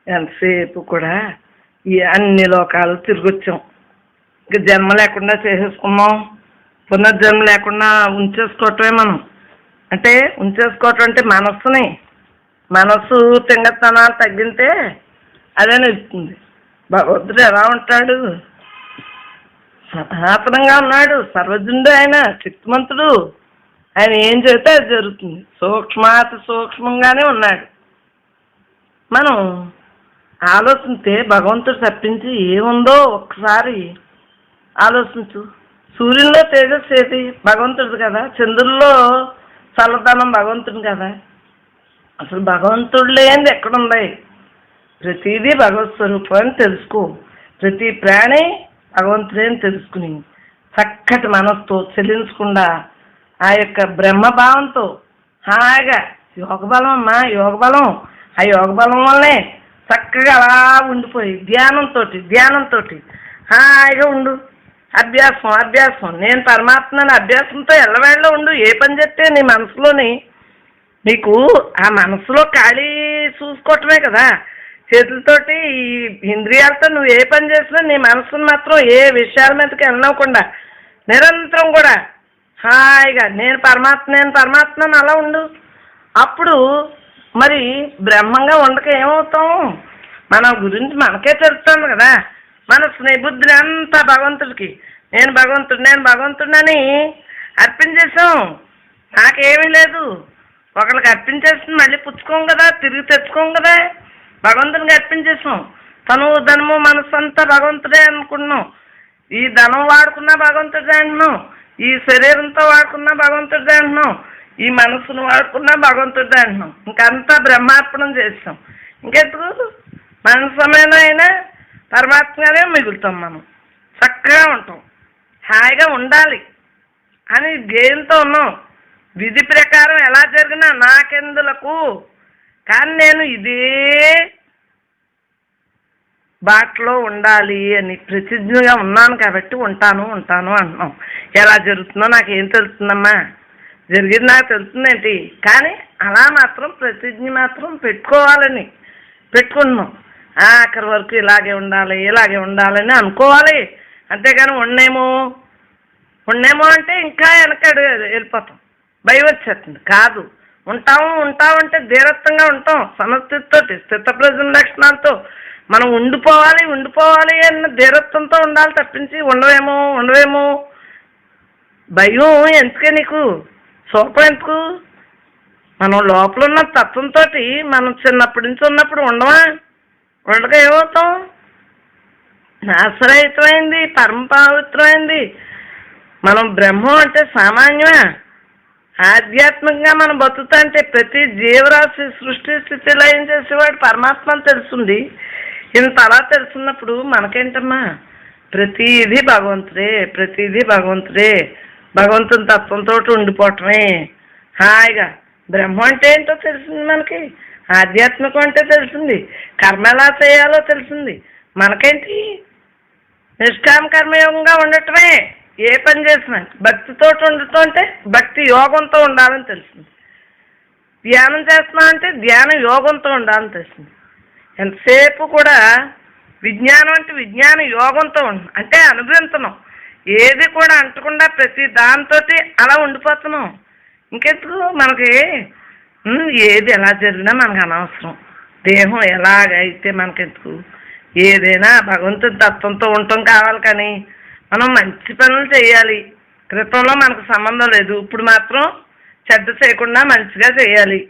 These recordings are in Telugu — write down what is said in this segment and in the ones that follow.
ఎంతసేపు కూడా ఈ అన్ని లోకాలు తిరిగొచ్చాం. ఇంక జన్మ లేకుండా చేసేసుకున్నాం. పునర్జన్మ లేకుండా ఉంచేసుకోవటమే మనం. అంటే ఉంచేసుకోవటం అంటే మనస్సు తింగతనాలు తగ్గితే అదే నిలుస్తుంది. భగవంతుడు ఎలా ఉంటాడు? సనాతనంగా ఉన్నాడు. సర్వజ్ఞుడు ఆయన, శక్తిమంతుడు. ఆయన ఏం చెబితే అది జరుగుతుంది. సూక్ష్మాతి సూక్ష్మంగానే ఉన్నాడు. మనం ఆలోచిస్తే భగవంతుడు తప్పించి ఏముందో ఒక్కసారి ఆలోచించు. సూర్యుల్లో తేజస్సు ఏది? భగవంతుడు కదా. చంద్రుల్లో చల్లదనం భగవంతుడు కదా. అసలు భగవంతుడు లేనిది ఎక్కడుంది? ప్రతిదీ భగవత్ స్వరూపం అని తెలుసుకో. ప్రతి ప్రాణి భగవంతుడే అని తెలుసుకుని చక్కటి మనసుతో చెల్లించకుండా ఆ యొక్క బ్రహ్మభావంతో హాయిగా యోగబలం అమ్మా, యోగబలం. ఆ యోగబలం వల్లనే చక్కగా అలా ఉండిపోయి ధ్యానంతో హాయిగా ఉండు. అభ్యాసం నేను పరమాత్మని అభ్యాసంతో ఎల్లవేళ్ళలో ఉండు. ఏ పని చెప్తే నీ మనసులోని నీకు ఆ మనసులో ఖాళీ చూసుకోవటమే కదా. చేతులతోటి ఈ ఇంద్రియాలతో నువ్వు ఏ పని చేసినా నీ మనసును మాత్రం ఏ విషయాల మీదకి వెళ్ళకుండా నిరంతరం కూడా హాయిగా నేను పరమాత్మని అలా ఉండు. అప్పుడు మరి బ్రహ్మంగా ఉండక ఏమవుతాం? మన గురించి మనకే తెలుస్తుంది కదా. మన స్నేహబుద్ధిని అంతా భగవంతుడికి నేను భగవంతుడిని అర్పించేసాం. నాకేమీ లేదు. ఒకరికి అర్పించేస్తుంది మళ్ళీ పుచ్చుకోం కదా, తిరిగి తెచ్చుకోం కదా. భగవంతునికి అర్పించేసాం. తను ధనము మనసు అంతా భగవంతుడే అనుకున్నాం. ఈ ధనం వాడుకున్నా భగవంతుడే అంటున్నాం. ఈ శరీరంతో వాడుకున్నా భగవంతుడే అంటున్నాం. ఈ మనసును వాడుకున్నా భగవంతుడే అంటున్నాం. ఇంకంతా బ్రహ్మార్పణం చేస్తాం. ఇంకెందుకు? మన సమయంలో అయినా పరమాత్మగానే మిగులుతాం. మనం చక్కగా ఉంటాం. హాయిగా ఉండాలి అని ధ్యేయంతో ఉన్నాం. విధి ప్రకారం ఎలా జరిగినా నాకెందులకు, కానీ నేను ఇదే బాటలో ఉండాలి అని ప్రతిజ్ఞగా ఉన్నాను కాబట్టి ఉంటాను అంటున్నాం. ఎలా జరుగుతుందో నాకేం తెలుస్తుందమ్మా? జరిగింది నాకు తెలుస్తుందేంటి? కానీ అలా మాత్రం ప్రతిజ్ఞ మాత్రం పెట్టుకుంటున్నాం. ఆఖరి వరకు ఇలాగే ఉండాలని అనుకోవాలి. అంతేగాని ఉండేమో అంటే ఇంకా వెనకడు వెళ్ళిపోతాం. భయం వచ్చేస్తుంది. కాదు, ఉంటామంటే ధీరత్వంగా ఉంటాం. సమస్థితితోటి స్థితప్రజ్ఞ లక్షణాలతో మనం ఉండిపోవాలి అన్న ధీరత్వంతో ఉండాలి తప్పించి ఉండవేమో భయం ఎందుకే నీకు? సోపం ఎందుకు? మనం లోపల ఉన్న తత్వంతో మనం చిన్నప్పటి నుంచి ఉన్నప్పుడు ఉండగా ఏమవుతాం? నాశరహితమైంది, పరమ పవిత్రమైంది. మనం బ్రహ్మం అంటే సామాన్యమా? ఆధ్యాత్మికంగా మనం బతుకుతా అంటే ప్రతి జీవరాశి సృష్టి స్థితి లయం చేసేవాడు పరమాత్మ అని తెలుసుంది. ఇంత అలా తెలుసున్నప్పుడు మనకేంటమ్మా? ప్రతిదీ భగవంతుడే. భగవంతుని తత్వంతో ఉండిపోవటమే హాయిగా. బ్రహ్మం అంటే ఏంటో తెలిసింది మనకి. ఆధ్యాత్మికం అంటే తెలిసింది. కర్మ ఎలా చేయాలో తెలిసింది. మనకేంటి? నిష్కామ కర్మయోగంగా ఉండటమే. ఏ పని చేసినా భక్తితో ఉండటం అంటే భక్తి యోగంతో ఉండాలని తెలిసింది. ధ్యానం చేస్తున్నా అంటే ధ్యాన యోగంతో ఉండాలని తెలిసింది. ఎంతసేపు కూడా విజ్ఞానం అంటే విజ్ఞాన యోగంతో అంటే అనుభవిస్తున్నాం. ఏది కూడా అంటకుండా ప్రతి దాంతో అలా ఉండిపోతున్నాం. ఇంకెందుకు మనకి? ఏది ఎలా జరిగినా మనకు అనవసరం. దేహం ఎలాగైతే మనకెందుకు? ఏదైనా భగవంతుడి తత్వంతో ఉండటం కావాలి. కానీ మనం మంచి పనులు చేయాలి. క్రితంలో మనకు సంబంధం లేదు. ఇప్పుడు మాత్రం చెడ్డ చేయకుండా మంచిగా చేయాలి.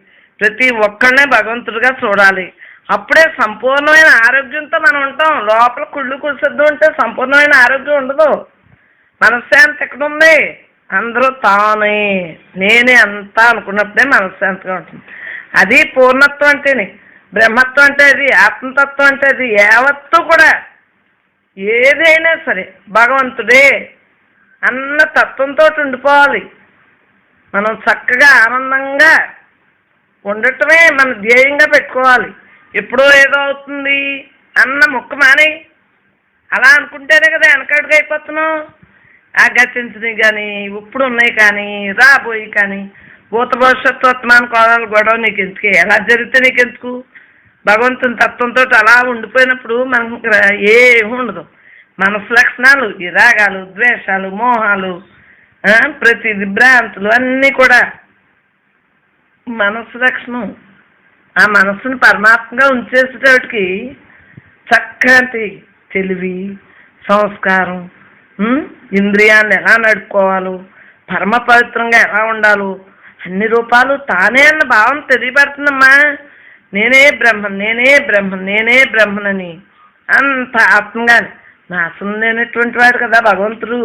ప్రతి ఒక్కళ్ళనే భగవంతుడిగా చూడాలి. అప్పుడే సంపూర్ణమైన ఆరోగ్యంతో మనం ఉంటాం. లోపల కుళ్ళు కుసిద్దు ఉంటే సంపూర్ణమైన ఆరోగ్యం ఉండదు. మనశ్శాంతి ఎక్కడుంది? అందరూ నేనే అంతా అనుకున్నప్పుడే మనశ్శాంతిగా ఉంటుంది. అది పూర్ణత్వం అంటేనే. బ్రహ్మత్వం అంటే అది, ఆత్మతత్వం అంటే అది. యావత్తు కూడా ఏదైనా సరే భగవంతుడే అన్న తత్వంతో ఉండిపోవాలి. మనం చక్కగా ఆనందంగా ఉండటమే మన ధ్యేయంగా పెట్టుకోవాలి. ఎప్పుడో ఏదో అవుతుంది అన్న మొక్క మానే అలా అనుకుంటేనే కదా వెనకడుగు అయిపోతున్నాం. ఆ గతించినవి కానీ ఇప్పుడు ఉన్నాయి కానీ రాబోయి కానీ భూత భవిష్యత్తు వర్తమాన కోణాలు గొడవ నీకెందుకు? ఎలా జరిగితే నీకెందుకు? భగవంతుని తత్వంతో అలా ఉండిపోయినప్పుడు మనకు ఏమి ఉండదు. మనసు లక్షణాలు, ఈ రాగాలు, ద్వేషాలు, మోహాలు, ప్రతిది భ్రాంతులు అన్నీ కూడా మనసు లక్షణం. ఆ మనస్సును పరమాత్మగా ఉంచేసేటోటికి చక్కటి తెలివి, సంస్కారం, ఇంద్రియాన్ని ఎలా నడుపుకోవాలో, పరమ పవిత్రంగా ఎలా ఉండాలో అన్ని రూపాలు తానే అన్న భావం తెలియబడుతుందమ్మా. నేనే బ్రహ్మన్, నేనే బ్రహ్మన్, నేనే బ్రహ్మనని అంత ఆత్మగాని నాశనం లేనటువంటి వాడు కదా భగవంతుడు.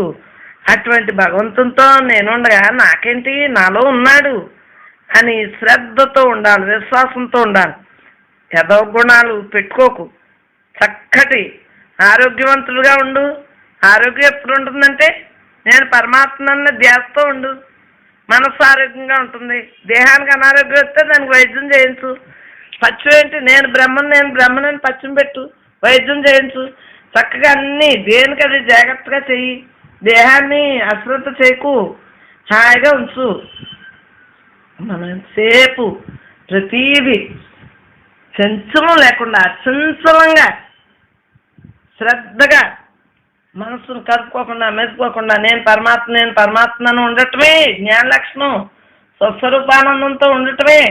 అటువంటి భగవంతునితో నేనుండగా నాకేంటి, నాలో ఉన్నాడు అని శ్రద్ధతో ఉండాలి, విశ్వాసంతో ఉండాలి. యదో గుణాలు పెట్టుకోకు, చక్కటి ఆరోగ్యవంతుడుగా ఉండు. ఆరోగ్యం ఎప్పుడు ఉంటుందంటే నేను పరమాత్మన్న ధ్యాసతో ఉండు. మనస్సు ఆరోగ్యంగా ఉంటుంది. దేహానికి అనారోగ్యం వస్తే దానికి వైద్యం చేయించు. పచ్చం ఏంటి, నేను బ్రహ్మని పచ్చం పెట్టు, వైద్యం చేయించు. చక్కగా అన్నీ దేనికి అది జాగ్రత్తగా చెయ్యి. దేహాన్ని అశ్రద్ధ చేయకు, హాయిగా ఉంచు. మనం సేపు ప్రతీది చంచలం లేకుండా అచంచలంగా శ్రద్ధగా మనసును కలుపుకోకుండా మెదుకోకుండా నేను పరమాత్మను ఉండటమే జ్ఞాన లక్షణం. స్వస్వరూపానందంతో ఉండటమే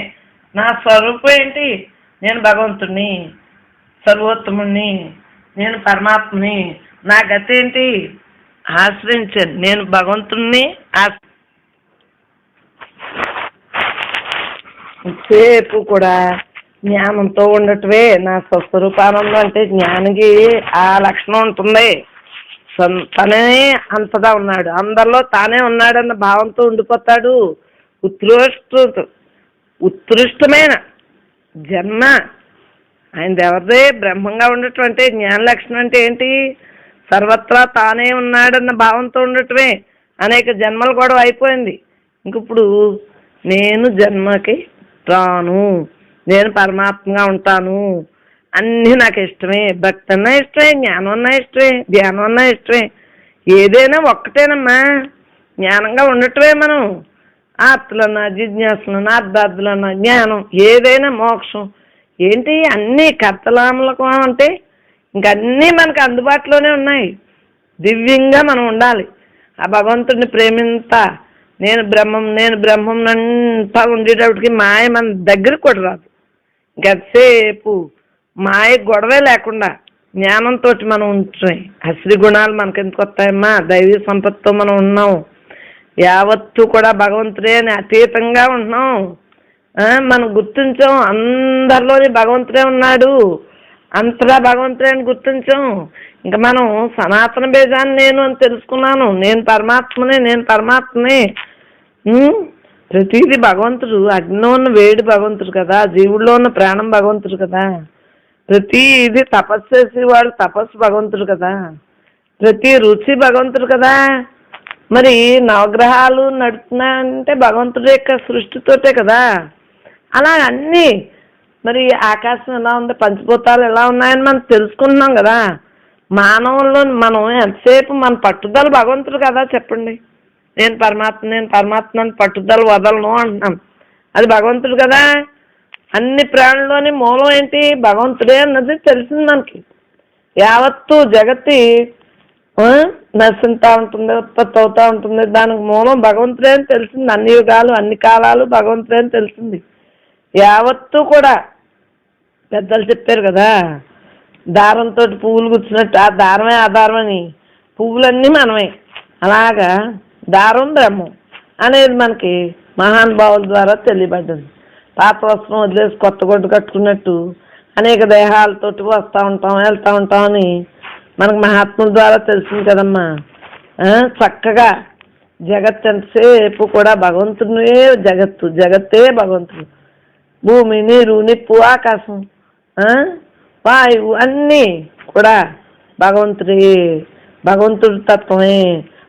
నా స్వరూపం ఏంటి, నేను భగవంతుణ్ణి, సర్వోత్తముణ్ణి, నేను పరమాత్మని. నా గతి ఏంటి, ఆశ్రయించాను, నేను భగవంతుణ్ణి సేపు కూడా జ్ఞానంతో ఉండటమే నా స్వస్వరూపానందం. అంటే జ్ఞానికి ఆ లక్షణం ఉంటుంది. తనే అంతగా ఉన్నాడు, అందరిలో తానే ఉన్నాడన్న భావంతో ఉండిపోతాడు. ఉత్కృష్టమైన జన్మ ఆయన ఎవరిదే. బ్రహ్మంగా ఉండటం అంటే జ్ఞాన లక్షణం అంటే ఏంటి, సర్వత్రా తానే ఉన్నాడన్న భావంతో ఉండటమే. అనేక జన్మలు కూడా అయిపోయింది. ఇంకప్పుడు నేను జన్మకి రాను, నేను పరమాత్మగా ఉంటాను, అన్నీ నాకు ఇష్టమే. భక్తి అన్నా ఇష్టమే, జ్ఞానం అన్నా ఇష్టమే, ధ్యానం అన్నా ఇష్టమే. ఏదైనా ఒక్కటేనమ్మా, జ్ఞానంగా ఉండటమే. మనం ఆత్తులన్నా, జిజ్ఞాసులన్నా, అర్ధార్థులన్నా, జ్ఞానం, ఏదైనా మోక్షం ఏంటి, అన్నీ కర్తలామలకం అంటే ఇంకన్నీ మనకు అందుబాటులోనే ఉన్నాయి. దివ్యంగా మనం ఉండాలి. ఆ భగవంతుడిని ప్రేమింతా నేను బ్రహ్మం అంతా ఉండేటప్పటికి మాయ మన దగ్గరికి కూడా రాదు. ఇంకసేపు మాయ గొడవే లేకుండా జ్ఞానంతో మనం ఉంటున్నాయి. అశ్రీ గుణాలు మనకెందుకు వస్తాయమ్మా, దైవీ సంపత్తితో మనం ఉన్నాం. యావత్తు కూడా భగవంతుడే అని అతీతంగా ఉంటున్నాం. మనం గుర్తించాం అందరిలోని భగవంతుడే ఉన్నాడు, అంతలా భగవంతుడే అని గుర్తించాం. ఇంకా మనం సనాతన బీజాన్ని నేను అని తెలుసుకున్నాను. నేను పరమాత్మనే. ప్రతిదీ భగవంతుడు. అగ్నిలో ఉన్న వేడి భగవంతుడు కదా, జీవుల్లో ఉన్న ప్రాణం భగవంతుడు కదా. ప్రతిది తపస్సు చేసేవాడు తపస్సు భగవంతుడు కదా. ప్రతి రుచి భగవంతుడు కదా. మరి నవగ్రహాలు నడుస్తున్నాయంటే భగవంతుడి యొక్క సృష్టితోటే కదా. అలా అన్నీ మరి ఆకాశం ఎలా ఉంది, పంచభూతాలు ఎలా ఉన్నాయని మనం తెలుసుకుంటున్నాం కదా. మానవుల్లో మనం ఎంతసేపు మన పట్టుదల భగవంతుడు కదా. చెప్పండి, నేను పరమాత్మని పట్టుదల వదలను అంటున్నాం, అది భగవంతుడు కదా. అన్ని ప్రాణుల్లోని మూలం ఏంటి, భగవంతుడే అన్నది తెలిసింది మనకి. యావత్తు జగత్తి నశింతా ఉంటుంది, ఉత్పత్తి అవుతూ ఉంటుంది. దానికి మూలం భగవంతుడే అని తెలిసింది. అన్ని యుగాలు అన్ని కాలాలు భగవంతుడే అని తెలిసింది. యావత్తు కూడా పెద్దలు చెప్పారు కదా, దారంతో పువ్వులు గుచ్చినట్టు ఆ దారమే ఆధారం అని. పువ్వులన్నీ మనమే. అలాగా దారం బ్రహ్మం అనేది మనకి మహానుభావుల ద్వారా తెలియబడ్డది. పాత వస్త్రం వదిలేసి కొత్త గొడ్డు కట్టుకున్నట్టు అనేక దేహాలతోటి వస్తూ ఉంటాం, వెళ్తూ ఉంటాం అని మనకు మహాత్ముల ద్వారా తెలిసింది కదమ్మా. చక్కగా జగత్ ఎంతసేపు కూడా భగవంతుడే. జగత్తే భగవంతుడు. భూమి, నీరు, నిప్పు, ఆకాశం, వాయువు అన్నీ కూడా భగవంతుడే. భగవంతుడి తత్వమే.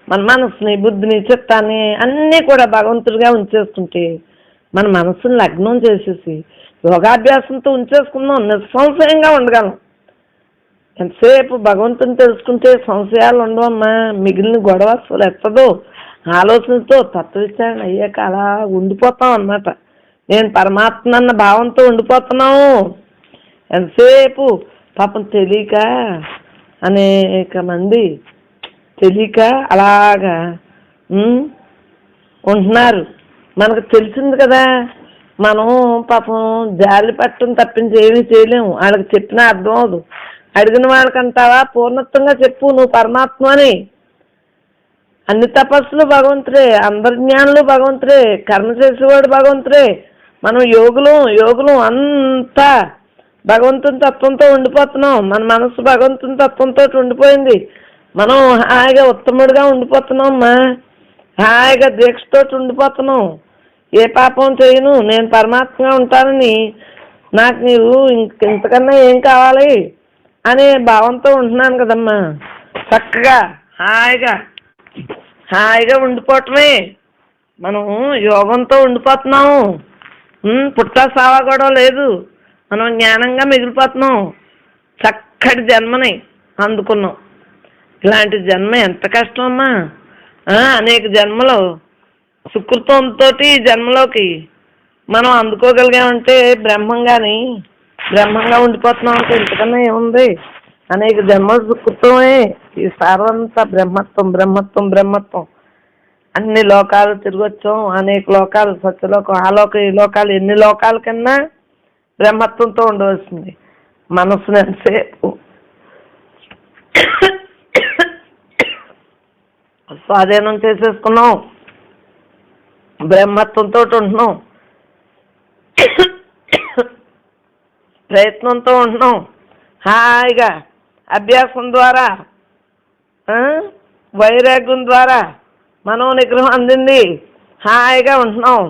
మన మనసుని, బుద్ధిని, చిత్తాన్ని అన్నీ కూడా భగవంతుడిగా ఉంచేసుకుంటే, మన మనసుని లగ్నం చేసేసి యోగాభ్యాసంతో ఉంచేసుకుందాం, నిస్సంశయంగా ఉండగలం. ఎంతసేపు భగవంతుని తెలుసుకుంటే సంశయాలు ఉండవమ్మా. మిగిలిన గొడవ అసలు ఎత్తదు. ఆలోచనతో తత్వవిచారణ అయ్యాక అలా ఉండిపోతాం అన్నమాట. నేను పరమాత్మ అన్న భావంతో ఉండిపోతున్నాము. ఎంతసేపు పాపం తెలియక అనేక మంది తెలియక అలాగా ఉంటున్నారు. మనకు తెలిసింది కదా, మనం పాపం జాలి పట్టం తప్పించి ఏమీ చేయలేము. వాళ్ళకి చెప్పినా అర్థం అవదు. అడిగిన వాళ్ళకంటావా పూర్ణత్వంగా చెప్పు నువ్వు పరమాత్మ అని. అన్ని తపస్సులు భగవంతుడే, అందరి జ్ఞానులు భగవంతుడే, కర్మ చేసేవాడు భగవంతుడే. మనం యోగులు అంతా భగవంతుని తత్వంతో ఉండిపోతున్నాం. మన మనసు భగవంతుని తత్వంతో ఉండిపోయింది. మనం హాయిగా ఉత్తముడిగా ఉండిపోతున్నాం. హాయిగా దీక్షతో ఉండిపోతున్నాం. ఏ పాపం చేయను, నేను పరమాత్మగా ఉంటానని, నాకు నీవు ఇంతకన్నా ఏం కావాలి అనే భావంతో ఉంటున్నాను కదమ్మా. చక్కగా హాయిగా ఉండిపోవటమే. మనం యోగంతో ఉండిపోతున్నాము. పుట్ట సావా కూడా లేదు. మనం జ్ఞానంగా మిగిలిపోతున్నాం. చక్కటి జన్మని అందుకున్నాం. ఇలాంటి జన్మ ఎంత కష్టం అమ్మా. అనేక జన్మలు సుకృతంతో జన్మలోకి మనం అందుకోగలిగామంటే బ్రహ్మంగా ఉండిపోతున్నాం అంటే ఇంతకన్నా ఏముంది. అనేక జన్మలు సుకృతమే. ఈ సారవంతా బ్రహ్మత్వం. అన్ని లోకాలు తిరిగొచ్చాం. అనేక లోకాలు, సత్యలోకం, ఆలోకం, ఈ లోకాలు, ఎన్ని లోకాల కన్నా బ్రహ్మత్వంతో ఉండవలసింది. మనసును ఎంతసేపు స్వాధీనం చేసేసుకున్నాం. బ్రహ్మత్వంతో ఉంటున్నాం. ప్రయత్నంతో ఉంటున్నాం. హాయిగా అభ్యాసం ద్వారా, వైరాగ్యం ద్వారా మనో నిగ్రహం అందింది. హాయిగా ఉంటున్నాం.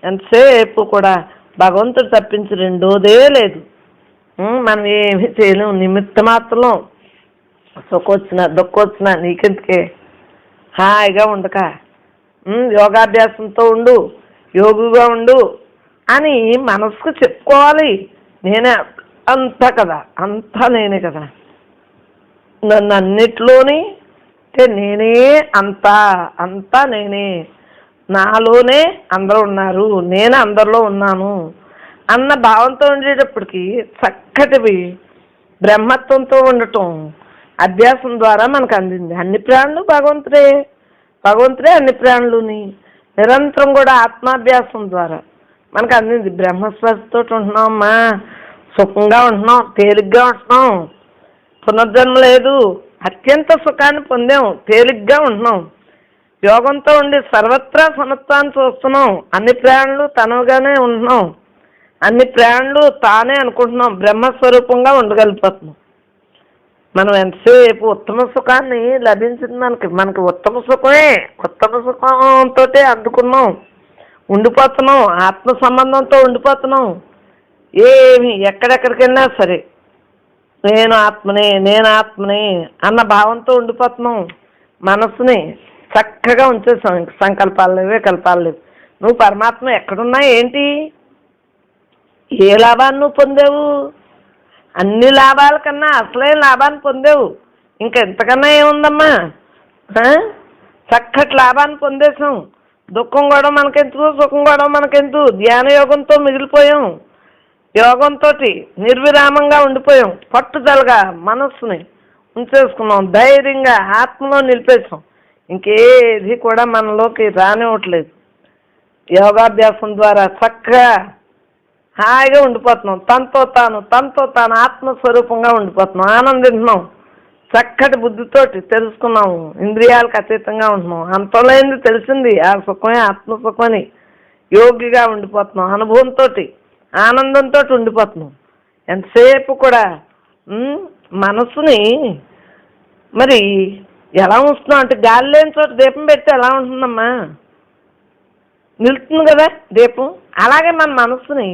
ఎంతసేపు కూడా భగవంతుడు తప్పించి రెండోదే లేదు. మనం ఏమీ చేయలేము. నిమిత్త మాత్రం సుఖొచ్చినా దుఃఖొచ్చినా నీకెందుకే, హాయిగా ఉండక యోగాభ్యాసంతో ఉండు, యోగిగా ఉండు అని మనసుకు చెప్పుకోవాలి. నేనే అంతా కదా, అంతా నేనే కదా, నన్ను అన్నిట్లోని నేనే అంతా నేనే, నాలోనే అందరూ ఉన్నారు, నేను అందరిలో ఉన్నాను అన్న భావంతో ఉండేటప్పటికి చక్కటివి బ్రహ్మత్వంతో ఉండటం అభ్యాసం ద్వారా మనకు అందింది. అన్ని ప్రాణులు భగవంతుడే అన్ని ప్రాణులని నిరంతరం కూడా ఆత్మాభ్యాసం ద్వారా మనకు అందింది. బ్రహ్మస్పర్శతో ఉంటున్నామమ్మా. సుఖంగా ఉంటున్నాం, తేలిగ్గా ఉంటున్నాం. పునర్జన్మ లేదు. అత్యంత సుఖాన్ని పొందాం, తేలిగ్గా ఉంటున్నాం. యోగంతో ఉండి సర్వత్రా సమత్వాన్ని చూస్తున్నాం. అన్ని ప్రాణులు తనవుగానే ఉంటున్నాం. అన్ని ప్రాణులు తానే అనుకుంటున్నాం. బ్రహ్మస్వరూపంగా ఉండగలిగిపోతున్నాం. మనం ఎంతసేపు ఉత్తమ సుఖాన్ని లభించింది. మనకి ఉత్తమ సుఖంతో అందుకున్నాం, ఉండిపోతున్నాం. ఆత్మ సంబంధంతో ఉండిపోతున్నాం. ఏమి ఎక్కడెక్కడికైనా సరే నేను ఆత్మనే అన్న భావంతో ఉండిపోతున్నాం. మనసుని చక్కగా ఉంచేసాం. ఇంక సంకల్పాలు లేవే, కల్పాలు లేవు. నువ్వు పరమాత్మ ఎక్కడున్నా ఏంటి, ఏ లాభాన్ని నువ్వు పొందావు? అన్ని లాభాల కన్నా అసలైన లాభాన్ని పొందావు. ఇంకా ఎంతకన్నా ఏముందమ్మా? చక్కటి లాభాన్ని పొందేసాం. దుఃఖం కూడా మనకెందుకు, సుఖం కూడా మనకెందుకు? ధ్యాన యోగంతో మిగిలిపోయాం. యోగంతో నిర్విరామంగా ఉండిపోయాం. పట్టుదలగా మనస్సుని ఉంచేసుకున్నాం. ధైర్యంగా ఆత్మలో నిలిపేసాం. ఇంకేది కూడా మనలోకి రానివ్వట్లేదు. యోగాభ్యాసం ద్వారా చక్కగా హాయిగా ఉండిపోతున్నాం. తనతో తాను ఆత్మస్వరూపంగా ఉండిపోతున్నాం. ఆనందిస్తున్నాం. చక్కటి బుద్ధితోటి తెలుసుకున్నాము. ఇంద్రియాలకు అతీతంగా ఉంటున్నాం. అంతలేంది తెలిసింది ఆ సుఖమే ఆత్మసుఖమని. యోగిగా ఉండిపోతున్నాం. అనుభవంతో ఆనందంతో ఉండిపోతున్నాం. ఎంతసేపు కూడా మనసుని మరి ఎలా ఉంచుతున్నాం అంటే, గాలి లేని చోట దీపం పెడితే ఎలా ఉంటుందమ్మా? నిలుస్తుంది కదా దీపం. అలాగే మన మనసుని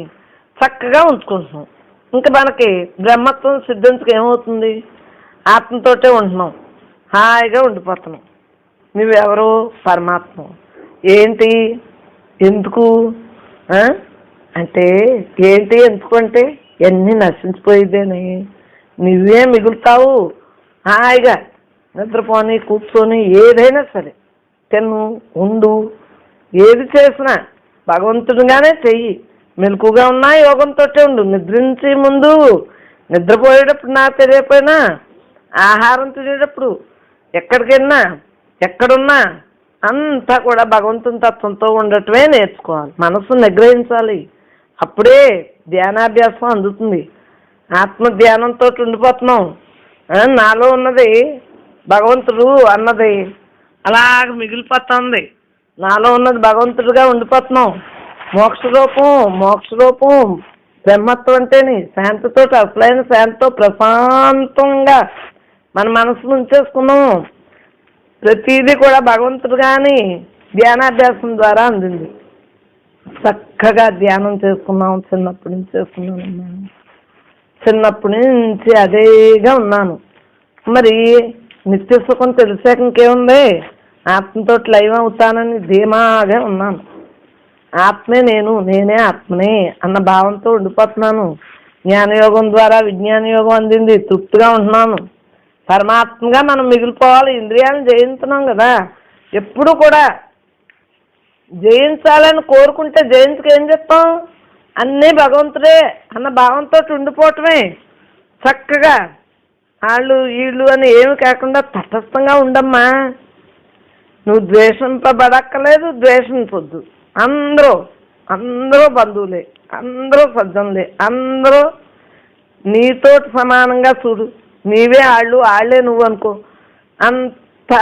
చక్కగా ఉంచుకుంటున్నాం. ఇంకా మనకి బ్రహ్మత్వం సిద్ధించక ఏమవుతుంది? ఆత్మతోటే ఉంటున్నాం. హాయిగా ఉండిపోతున్నాం. నువ్వెవరు? పరమాత్మ. ఏంటి, ఎందుకు అంటే ఏంటి, ఎందుకు అంటే ఎన్ని నశించిపోయిద్దని. నువ్వే మిగులుతావు. హాయిగా నిద్రపోని, కూర్చొని, ఏదైనా సరే తిను, ఉండు, ఏది చేసినా భగవంతుడిగానే చెయ్యి. మెలకుగా ఉన్నా యోగంతో ఉండు. నిద్రించి ముందు నిద్రపోయేటప్పుడు నాకు తెలియకపోయినా ఆహారం తినేటప్పుడు ఎక్కడికెళ్ళినా ఎక్కడున్నా అంతా కూడా భగవంతుని తత్వంతో ఉండటమే నేర్చుకోవాలి. మనసు నిగ్రహించాలి. అప్పుడే ధ్యానాభ్యాసం అందుతుంది. ఆత్మ ధ్యానంతో ఉండిపోతున్నాం. నాలో ఉన్నది భగవంతుడు అన్నది అలాగ మిగిలిపోతుంది. నాలో ఉన్నది భగవంతుడిగా ఉండిపోతున్నాం. మోక్షరూపం బ్రహ్మత్వం అంటేని శాంతితో, అసలైన శాంతితో ప్రశాంతంగా మన మనసును ఉంచేసుకున్నాం. ప్రతిదీ కూడా భగవంతుడు కానీ ధ్యానాభ్యాసం ద్వారా అందింది. చక్కగా ధ్యానం చేసుకున్నాం. చిన్నప్పటి నుంచి చేసుకున్నాను. చిన్నప్పటి నుంచి అదేగా ఉన్నాను. మరి నిత్య సుఖం తెలిసాక ఇంకేముంది? ఆత్మతో లైవ్ అవుతానని ధీమాగా ఉన్నాను. ఆత్మే నేను, నేనే ఆత్మనే అన్న భావంతో ఉండిపోతున్నాను. జ్ఞానయోగం ద్వారా విజ్ఞాన యోగం అందింది. తృప్తిగా ఉంటున్నాను. పరమాత్మగా మనం మిగిలిపోవాలి. ఇంద్రియాలను జయించున్నాం కదా. ఎప్పుడు కూడా జయించాలని కోరుకుంటే జయించుకు ఏం చెప్తాం? అన్నీ భగవంతుడే అన్న భావంతో ఉండిపోవటమే. చక్కగా వాళ్ళు వీళ్ళు అని ఏమి కాకుండా తటస్థంగా ఉండమ్మా. నువ్వు ద్వేషింపబడక్కలేదు, ద్వేషించొద్దు. అందరూ బంధువులే, అందరూ సజ్జనులే, అందరూ నీతో సమానంగా చూడు. నీవే వాళ్ళే నువ్వు అనుకో. అంత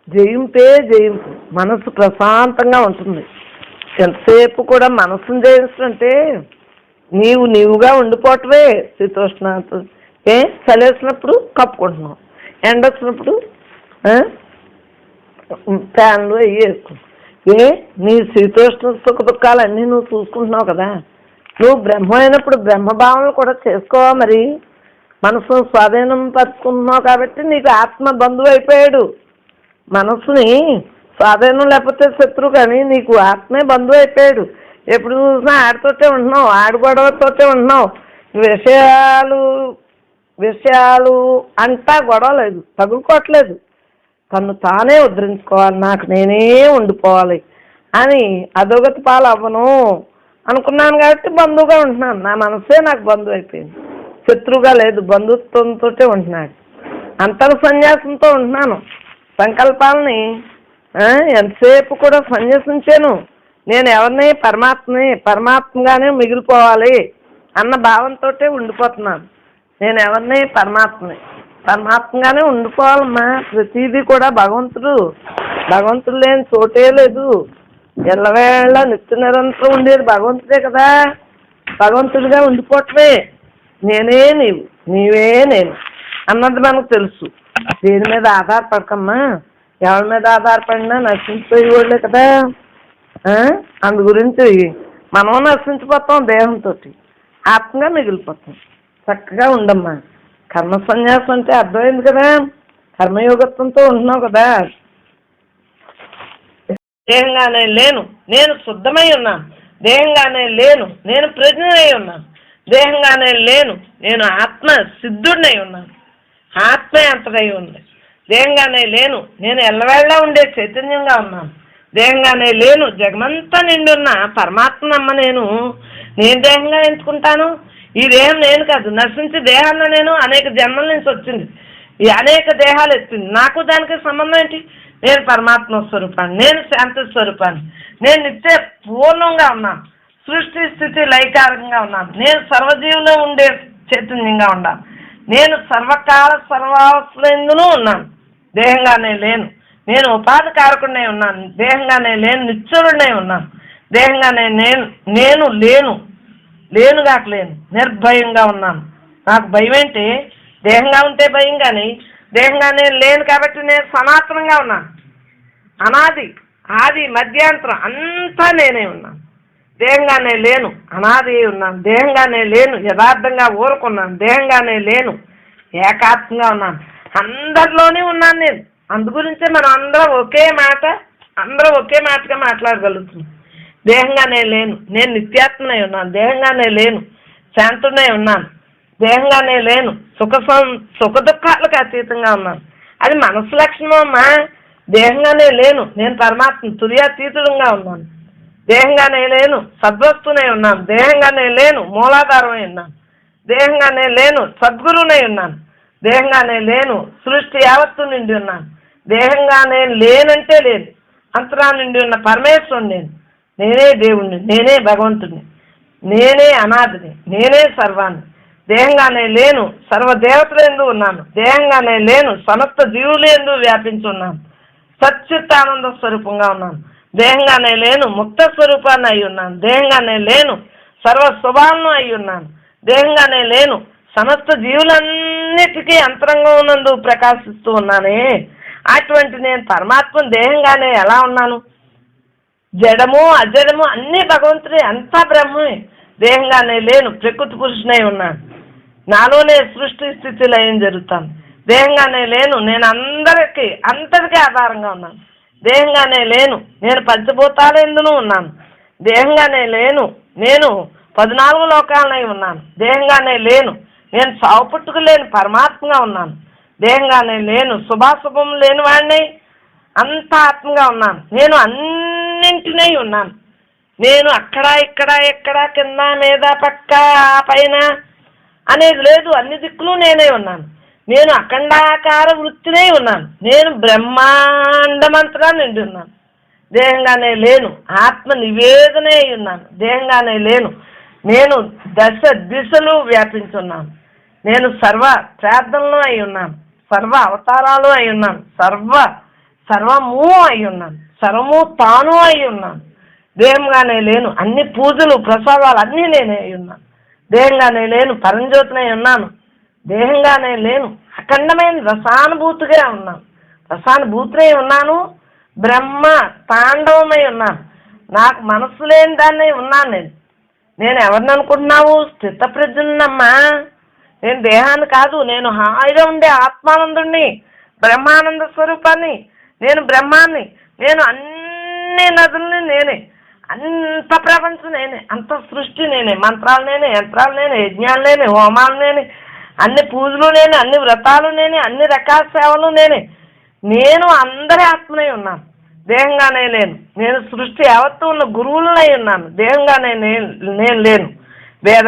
జయింపే జయింపు. మనసు ప్రశాంతంగా ఉంటుంది. ఎంతసేపు కూడా మనసును జయించుకుంటే నీవుగా ఉండిపోవటమే. శీతోష్ణతో చలి వేసినప్పుడు కప్పుకుంటున్నావు, ఎండ వచ్చినప్పుడు ఫ్యాన్లు అవి వేసుకుంటావు. నీ శీతోష్ణ సుఖ దుఃఖాలన్నీ నువ్వు చూసుకుంటున్నావు కదా. నువ్వు బ్రహ్మ అయినప్పుడు బ్రహ్మభావనలు కూడా చేసుకోవా? మరి మనసు స్వాధీనం పరుచుకుంటున్నావు కాబట్టి నీకు ఆత్మ బంధువు అయిపోయాడు. మనసుని స్వాధీనం లేకపోతే శత్రువు, కానీ నీకు ఆత్మే బంధువు అయిపోయాడు. ఎప్పుడు చూసినా ఆడితోటే ఉంటున్నావు, ఆడి గొడవతోటే ఉంటున్నావు. విషయాలు అంటా గొడవ లేదు, తగులుకోవట్లేదు. తను తానే ఉద్ధరించుకోవాలి. నాకు నేనే ఉండిపోవాలి అని అధోగతి పాలు అవ్వను అనుకున్నాను కాబట్టి బంధువుగా ఉంటున్నాను. నా మనసే నాకు బంధువు అయిపోయింది. శత్రువుగా లేదు, బంధుత్వంతో ఉంటున్నాడు. అంతర్ సన్యాసంతో ఉంటున్నాను. సంకల్పాలని ఎంతసేపు కూడా సన్యాసించాను. నేను ఎవరిని? పరమాత్మగానే మిగిలిపోవాలి అన్న భావంతో ఉండిపోతున్నాను. నేను ఎవరిని? పరమాత్మగానే ఉండిపోవాలమ్మా. ప్రతిదీ కూడా భగవంతుడు లేని చోటే లేదు. ఎల్లవేళ నిత్య నిరంతరం ఉండేది భగవంతుడే కదా. భగవంతుడిగా ఉండిపోవటమే. నేనే నీవు, నీవే నేను అన్నది మనకు తెలుసు. దేని మీద ఆధారపడకమ్మా. ఎవరి మీద ఆధారపడినా నశించిపోయేవాళ్ళే కదా. అందు గురించి మనం నశించిపోతాం. దేహంతో ఆత్మగా మిగిలిపోతాం. చక్కగా ఉండమ్మా. కర్మ సన్యాసం అంటే అర్థమైంది కదా. కర్మయోగత్వంతో ఉంటున్నావు కదా. దేహంగానే లేను, నేను శుద్ధమై ఉన్నాను. దేహంగానే లేను, నేను ప్రజ్ఞనై ఉన్నాను. దేహంగానే లేను, నేను ఆత్మ సిద్ధుడినై ఉన్నాను. ఆత్మే అంతదై ఉంది. దేహంగానే లేను, నేను ఎల్లవేళలా ఉండే చైతన్యంగా ఉన్నాను. దేహంగానే లేను, జగమంతా నిండి ఉన్న పరమాత్మనమ్మ నేను దేహంగా ఎంచుకుంటాను. ఈ దేహం నేను కాదు. నశించి దేహాన్ని నేను అనేక జన్మల నుంచి వచ్చింది. ఈ అనేక దేహాలు ఎత్తింది. నాకు దానికి సంబంధం ఏంటి? నేను పరమాత్మ స్వరూపాన్ని, నేను శాంతి స్వరూపాన్ని, నేను నిత్య పూర్ణంగా ఉన్నాను. సృష్టి స్థితి లైకారంగా ఉన్నాను. నేను సర్వజీవులో ఉండే చైతన్యంగా ఉన్నాను. నేను సర్వకాల సర్వావస్థలందునూ ఉన్నాను. దేహంగానే లేను, నేను ఉపాధి కారకుడినై ఉన్నాను. దేహంగానే లేను, నిత్యుడినై ఉన్నాను. దేహంగానే నేను లేను నిర్భయంగా ఉన్నాను. నాకు భయం ఏంటి? దేహంగా ఉంటే భయం, కానీ దేహంగా నేను లేను కాబట్టి నేను సనాతనంగా ఉన్నాను. అనాది ఆది మధ్యాంతరం అంతా నేనే ఉన్నాను. దేహంగానే లేను, అనాది ఉన్నాను. దేహంగానే లేను, యథార్థంగా ఊరుకున్నాను. దేహంగానే లేను, ఏకాత్మంగా ఉన్నాను. అందరిలోనే ఉన్నాను నేను. అందు గురించే మనం అందరం ఒకే మాటగా మాట్లాడగలుగుతున్నాం. దేహంగానే లేను, నేను నిత్యాత్మనై ఉన్నాను. దేహంగానే లేను, శాంతునై ఉన్నాను. దేహంగానే లేను, సుఖ దుఃఖాలకు అతీతంగా ఉన్నాను. అది మనసు లక్షణం అమ్మా. దేహంగానే లేను, నేను పరమాత్మ తుర్యాతీతుడంగా ఉన్నాను. దేహంగానే లేను, సద్వస్తునై ఉన్నాను. దేహంగానే లేను, మూలాధారమై ఉన్నాను. దేహంగా నేను లేను, సద్గురువునై ఉన్నాను. దేహంగా నేను లేను, సృష్టి యావత్తు నిండి ఉన్నాను. దేహంగా నేను లేనంటే లేదు, అంతరా నిండి ఉన్న పరమేశ్వరుడు నేను. నేనే దేవుణ్ణి, నేనే భగవంతుడిని, నేనే అనాథిని, నేనే సర్వాన్ని. దేహంగా నేను లేను, సర్వదేవతలు ఎందు ఉన్నాను. దేహంగా నేను లేను, సమస్త జీవులు ఎందు వ్యాపించి ఉన్నాను. సచ్చిత్తానంద స్వరూపంగా ఉన్నాను. దేహంగా నేను లేను, ముక్త స్వరూపాన్ని అయి ఉన్నాను. దేహంగా నేను లేను, సర్వ స్వభావం అయి ఉన్నాను. దేహంగా నేను లేను, సమస్త జీవులన్నిటికీ అంతరంగం ఉన్నందు ప్రకాశిస్తూ ఉన్నానే. అటువంటి నేను పరమాత్మను దేహంగానే ఎలా ఉన్నాను? జడము అజడము అన్నీ భగవంతుడే, అంతా బ్రహ్మే. దేహంగానే లేను, ప్రకృతి పురుషునై ఉన్నాను. నాలోనే సృష్టి స్థితి లయం జరుగుతాను. దేహంగానే లేను, నేను అంతటికీ ఆధారంగా ఉన్నాను. దేహంగానే లేను, నేను పంచభూతాల ఎందును ఉన్నాను. దేహంగానే లేను, నేను 14 లోకాలనై ఉన్నాను. దేహంగానే లేను, నేను సావు పుట్టుకు లేని పరమాత్మగా ఉన్నాను. దేహంగానే లేను, శుభాశుభం లేని వాడినై అంత ఆత్మగా ఉన్నాను. నేను అన్నింటినై ఉన్నాను. నేను అక్కడ ఇక్కడ ఎక్కడ కింద మీద పక్క పైన అనేది లేదు, అన్ని దిక్కులు నేనే ఉన్నాను. నేను అఖండాకార వృత్తినై ఉన్నాను. నేను బ్రహ్మాండమంతగా నిండి ఉన్నాను. దేహంగానే లేను, ఆత్మ నివేదనే అయి ఉన్నాను. దేహంగానే లేను, నేను దశ దిశలు వ్యాపించున్నాను. నేను సర్వ ప్రార్థనలు అయి ఉన్నాను, సర్వ అవతారాలు అయి ఉన్నాను, సర్వము అయి ఉన్నాను, సర్వము తాను అయి ఉన్నాను. దేహంగానే లేను, అన్ని పూజలు ప్రసాదాలు అన్నీ నేనే అయి ఉన్నాను. దేహంగానే లేను, పరంజ్యోతినై ఉన్నాను. దేహంగానే లేను, అఖండమైన రసానుభూతిగా ఉన్నాను. రసానుభూతినై ఉన్నాను, బ్రహ్మ తాండవమై ఉన్నాను. నాకు మనస్సు లేని దాన్ని ఉన్నాను. నేను ఎవరిని అనుకుంటున్నావు? స్థితప్రజ్ఞున్నమ్మా. నేను దేహాన్ని కాదు, నేను హాయిగా ఉండే ఆత్మానందుణ్ణి, బ్రహ్మానంద స్వరూపాన్ని. నేను బ్రహ్మాన్ని, నేను అన్ని నదుల్ని నేనే, అంత ప్రపంచం నేనే, అంత సృష్టి నేనే, మంత్రాలు నేనే, యంత్రాలు నేనే, యజ్ఞాలు నేనే, హోమాలు నేనే, అన్ని పూజలు నేనే, అన్ని వ్రతాలు నేనే, అన్ని రకాల సేవలు నేనే. నేను అందరి ఆత్మనై ఉన్నాను. దేహంగానే లేను, నేను సృష్టి యావత్తు ఉన్న గురువులనై ఉన్నాను. దేహంగానే నేను లేను,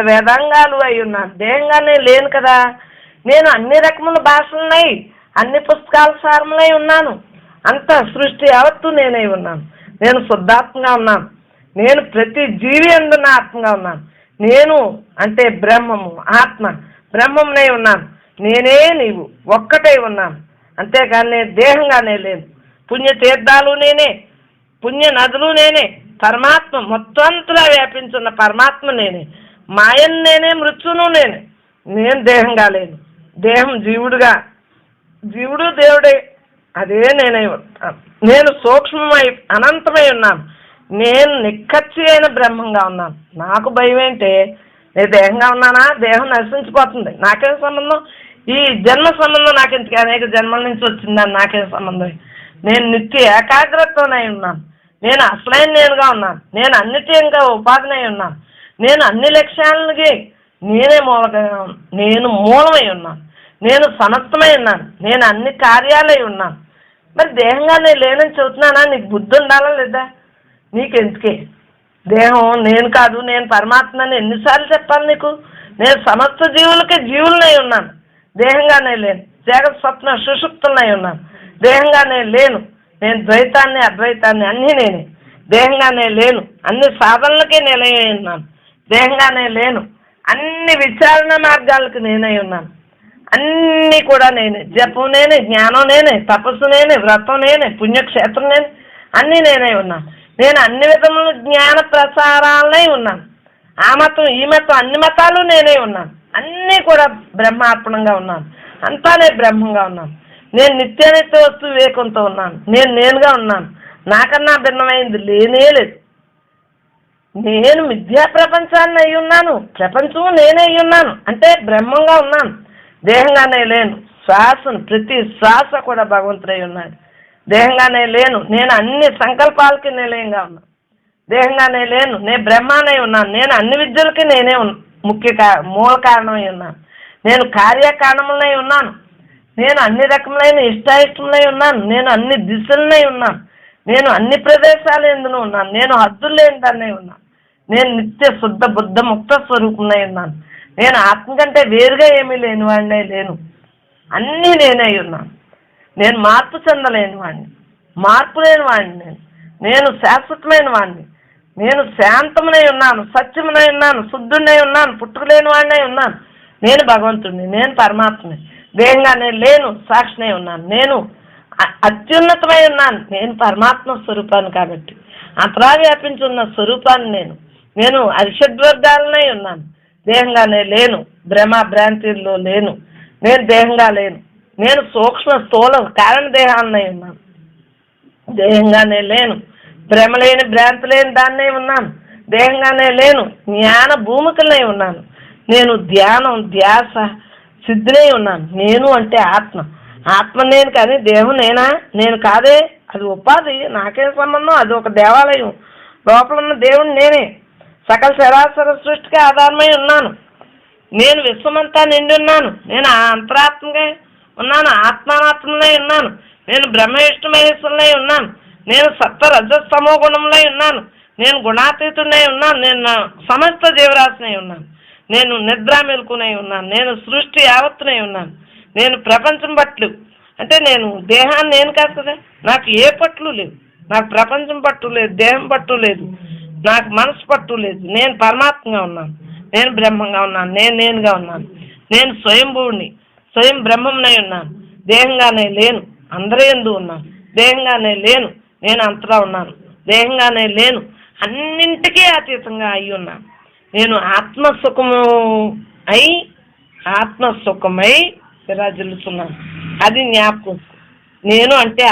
వేదాంగాలు అయి ఉన్నాను. దేహంగానే లేను కదా. నేను అన్ని రకముల భాషలున్నాయి, అన్ని పుస్తకాల సారములై ఉన్నాను. అంత సృష్టి యావత్తు నేనై ఉన్నాను. నేను శుద్ధాత్మగా ఉన్నాను. నేను ప్రతి జీవి అందున్న ఆత్మగా ఉన్నాను. నేను అంటే బ్రహ్మము, ఆత్మ బ్రహ్మమునై ఉన్నాను. నేనే నీవు ఒక్కటై ఉన్నాను. అంతేకాని నేను దేహంగానే లేను. పుణ్యతీర్థాలు నేనే, పుణ్య నదులు నేనే, పరమాత్మ మొత్తం అంతలా వ్యాపించున్న పరమాత్మ నేనే, మాయను నేనే, మృత్యును నేనే. నేను దేహంగా లేను. దేహం జీవుడు దేవుడే, అదే నేనై ఉన్నాను. నేను సూక్ష్మమై అనంతమై ఉన్నాను. నేను నిక్కచ్చి అయిన బ్రహ్మంగా ఉన్నాను. నాకు భయం ఏంటే? నేను దేహంగా ఉన్నానా? దేహం నశించిపోతుంది, నాకేం సంబంధం? ఈ జన్మ సంబంధం నాకెందుకు? అనేక జన్మల నుంచి వచ్చిందని నాకేం సంబంధం? నేను నిత్య ఏకాగ్రతనై ఉన్నాను. నేను అసలైన నేనుగా ఉన్నాను. నేను అన్నిటి ఇంకా ఉపాధినై ఉన్నాను. నేను అన్ని లక్ష్యాలకి నేను మూలమై ఉన్నాను. నేను సమస్తమై ఉన్నాను. నేను అన్ని కార్యాలై ఉన్నాను. మరి దేహంగా నేను లేనని చెబుతున్నానా? నీకు బుద్ధి ఉండాలా లేదా? నీకెందుకే? దేహం నేను కాదు, నేను పరమాత్మని ఎన్నిసార్లు చెప్పాలి నీకు? నేను సమస్త జీవులనై ఉన్నాను. దేహంగానే లేను, జగత్ స్వప్న సుషుప్తులనై ఉన్నాను. దేహంగానే లేను, నేను ద్వైతాన్ని అద్వైతాన్ని అన్నీ నేనే. దేహంగానే లేను, అన్ని సాధనలకే నిలయ ఉన్నాను. దేహంగానే లేను, అన్ని విచారణ మార్గాలకు నేనై ఉన్నాను. అన్నీ కూడా నేనే. జపం నేనే, జ్ఞానం నేనే, తపస్సు నేనే, వ్రతం నేనే, పుణ్యక్షేత్రం నేనే, అన్నీ నేనే ఉన్నాను. నేను అన్ని విధముల జ్ఞాన ప్రసారాలనై ఉన్నాను. ఆ మతం ఈ మతం అన్ని మతాలు నేనే ఉన్నాను. అన్నీ కూడా బ్రహ్మార్పణంగా ఉన్నాను. అంతా నేను బ్రహ్మంగా ఉన్నాను. నేను నిత్యానిత్య వస్తు వివేకంతో ఉన్నాను. నేనుగా ఉన్నాను. నాకన్నా భిన్నమైంది లేనే లేదు. నేను మిథ్యా ప్రపంచాన్ని అయి ఉన్నాను. ప్రపంచం నేనే అయి ఉన్నాను. అంటే బ్రహ్మంగా ఉన్నాను. దేహంగానే లేను. ప్రతి శ్వాస కూడా భగవంతుడై ఉన్నాడు. దేహంగానే లేను, నేను అన్ని సంకల్పాలకి నిలయంగా ఉన్నాను. దేహంగానే లేను, నేను బ్రహ్మానై ఉన్నాను. నేను అన్ని విద్యలకి నేనే మూల కారణమై ఉన్నాను. నేను కార్యకారణములై ఉన్నాను. నేను అన్ని రకములైన ఇష్టాయిష్టములై ఉన్నాను. నేను అన్ని దిశలనై ఉన్నాను. నేను అన్ని ప్రదేశాలు ఎందును ఉన్నాను. నేను హద్దులు లేని దాన్నై ఉన్నాను. నేను నిత్య శుద్ధ బుద్ధ ముక్త స్వరూపంలో ఉన్నాను. నేను ఆత్మ కంటే వేరుగా ఏమీ లేని వాడినే లేను. అన్నీ నేనే ఉన్నాను. నేను మార్పు చెందలేని వాడిని, మార్పు లేని వాడిని. నేను శాశ్వతమైన వాడిని. నేను శాంతమునై ఉన్నాను, సత్యమునై ఉన్నాను, శుద్ధునై ఉన్నాను, పుట్టుకలేని వాడినై ఉన్నాను. నేను భగవంతుడిని, నేను పరమాత్మని. దేహంగా నేను లేను, సాక్షినై ఉన్నాను. నేను అత్యున్నతమై ఉన్నాను. నేను పరమాత్మ స్వరూపాన్ని కాబట్టి అంతలా వ్యాపించున్న స్వరూపాన్ని నేను అరిషడ్వర్గాలనై ఉన్నాను. దేహంగానే లేను, భ్రమ భ్రాంతిలో లేను. నేను దేహంగా లేను. నేను సూక్ష్మ స్థూల కారణ దేహాలనై ఉన్నాను. దేహంగానే లేను, భ్రమ లేని భ్రాంతి లేని దాన్నే ఉన్నాను. దేహంగానే లేను, జ్ఞాన భూమికలనే ఉన్నాను. నేను ధ్యానం ధ్యాస సిద్ధినై ఉన్నాను. నేను అంటే ఆత్మ. ఆత్మ నేను కానీ దేహం నేనా? నేను కాదే. అది ఉపాధి, నాకేం సంబంధం? అది ఒక దేవాలయం. లోపల ఉన్న దేవుడు నేనే. సకల చరాచర సృష్టికి ఆధారమై ఉన్నాను. నేను విశ్వమంతా నిండి ఉన్నాను. నేను అంతరాత్మగా ఉన్నాను, ఆత్మానాత్మలై ఉన్నాను. నేను బ్రహ్మ విష్ణు మహేశ్వరులై ఉన్నాను. నేను సత్వ రజస్తమో గుణములై ఉన్నాను. నేను గుణాతీతుడై ఉన్నాను. నేను సమస్త జీవరాశినై ఉన్నాను. నేను నిద్ర మెలకునై ఉన్నాను. నేను సృష్టి యావత్తునై ఉన్నాను. నేను ప్రపంచం పట్లు అంటే నేను దేహాన్ని నేను కాదు కదా. నాకు ఏ పట్లు లేవు. నాకు ప్రపంచం పట్టు లేదు, దేహం పట్టు లేదు, నాకు మనసు పట్టు లేదు. నేను పరమాత్మగా ఉన్నాను. నేను బ్రహ్మంగా ఉన్నాను. నేనుగా ఉన్నాను. నేను స్వయంభూవుని, స్వయం బ్రహ్మంనై ఉన్నాను. దేహంగానే లేను, అందరూ ఎందు ఉన్నాను. దేహంగానే లేను, నేను అంతలా ఉన్నాను. దేహంగానే లేను, అన్నింటికీ అతీతంగా అయి ఉన్నాను. నేను ఆత్మసుఖమై విరాజిల్లుతున్నాను. అది జ్ఞాపకం. నేను అంటే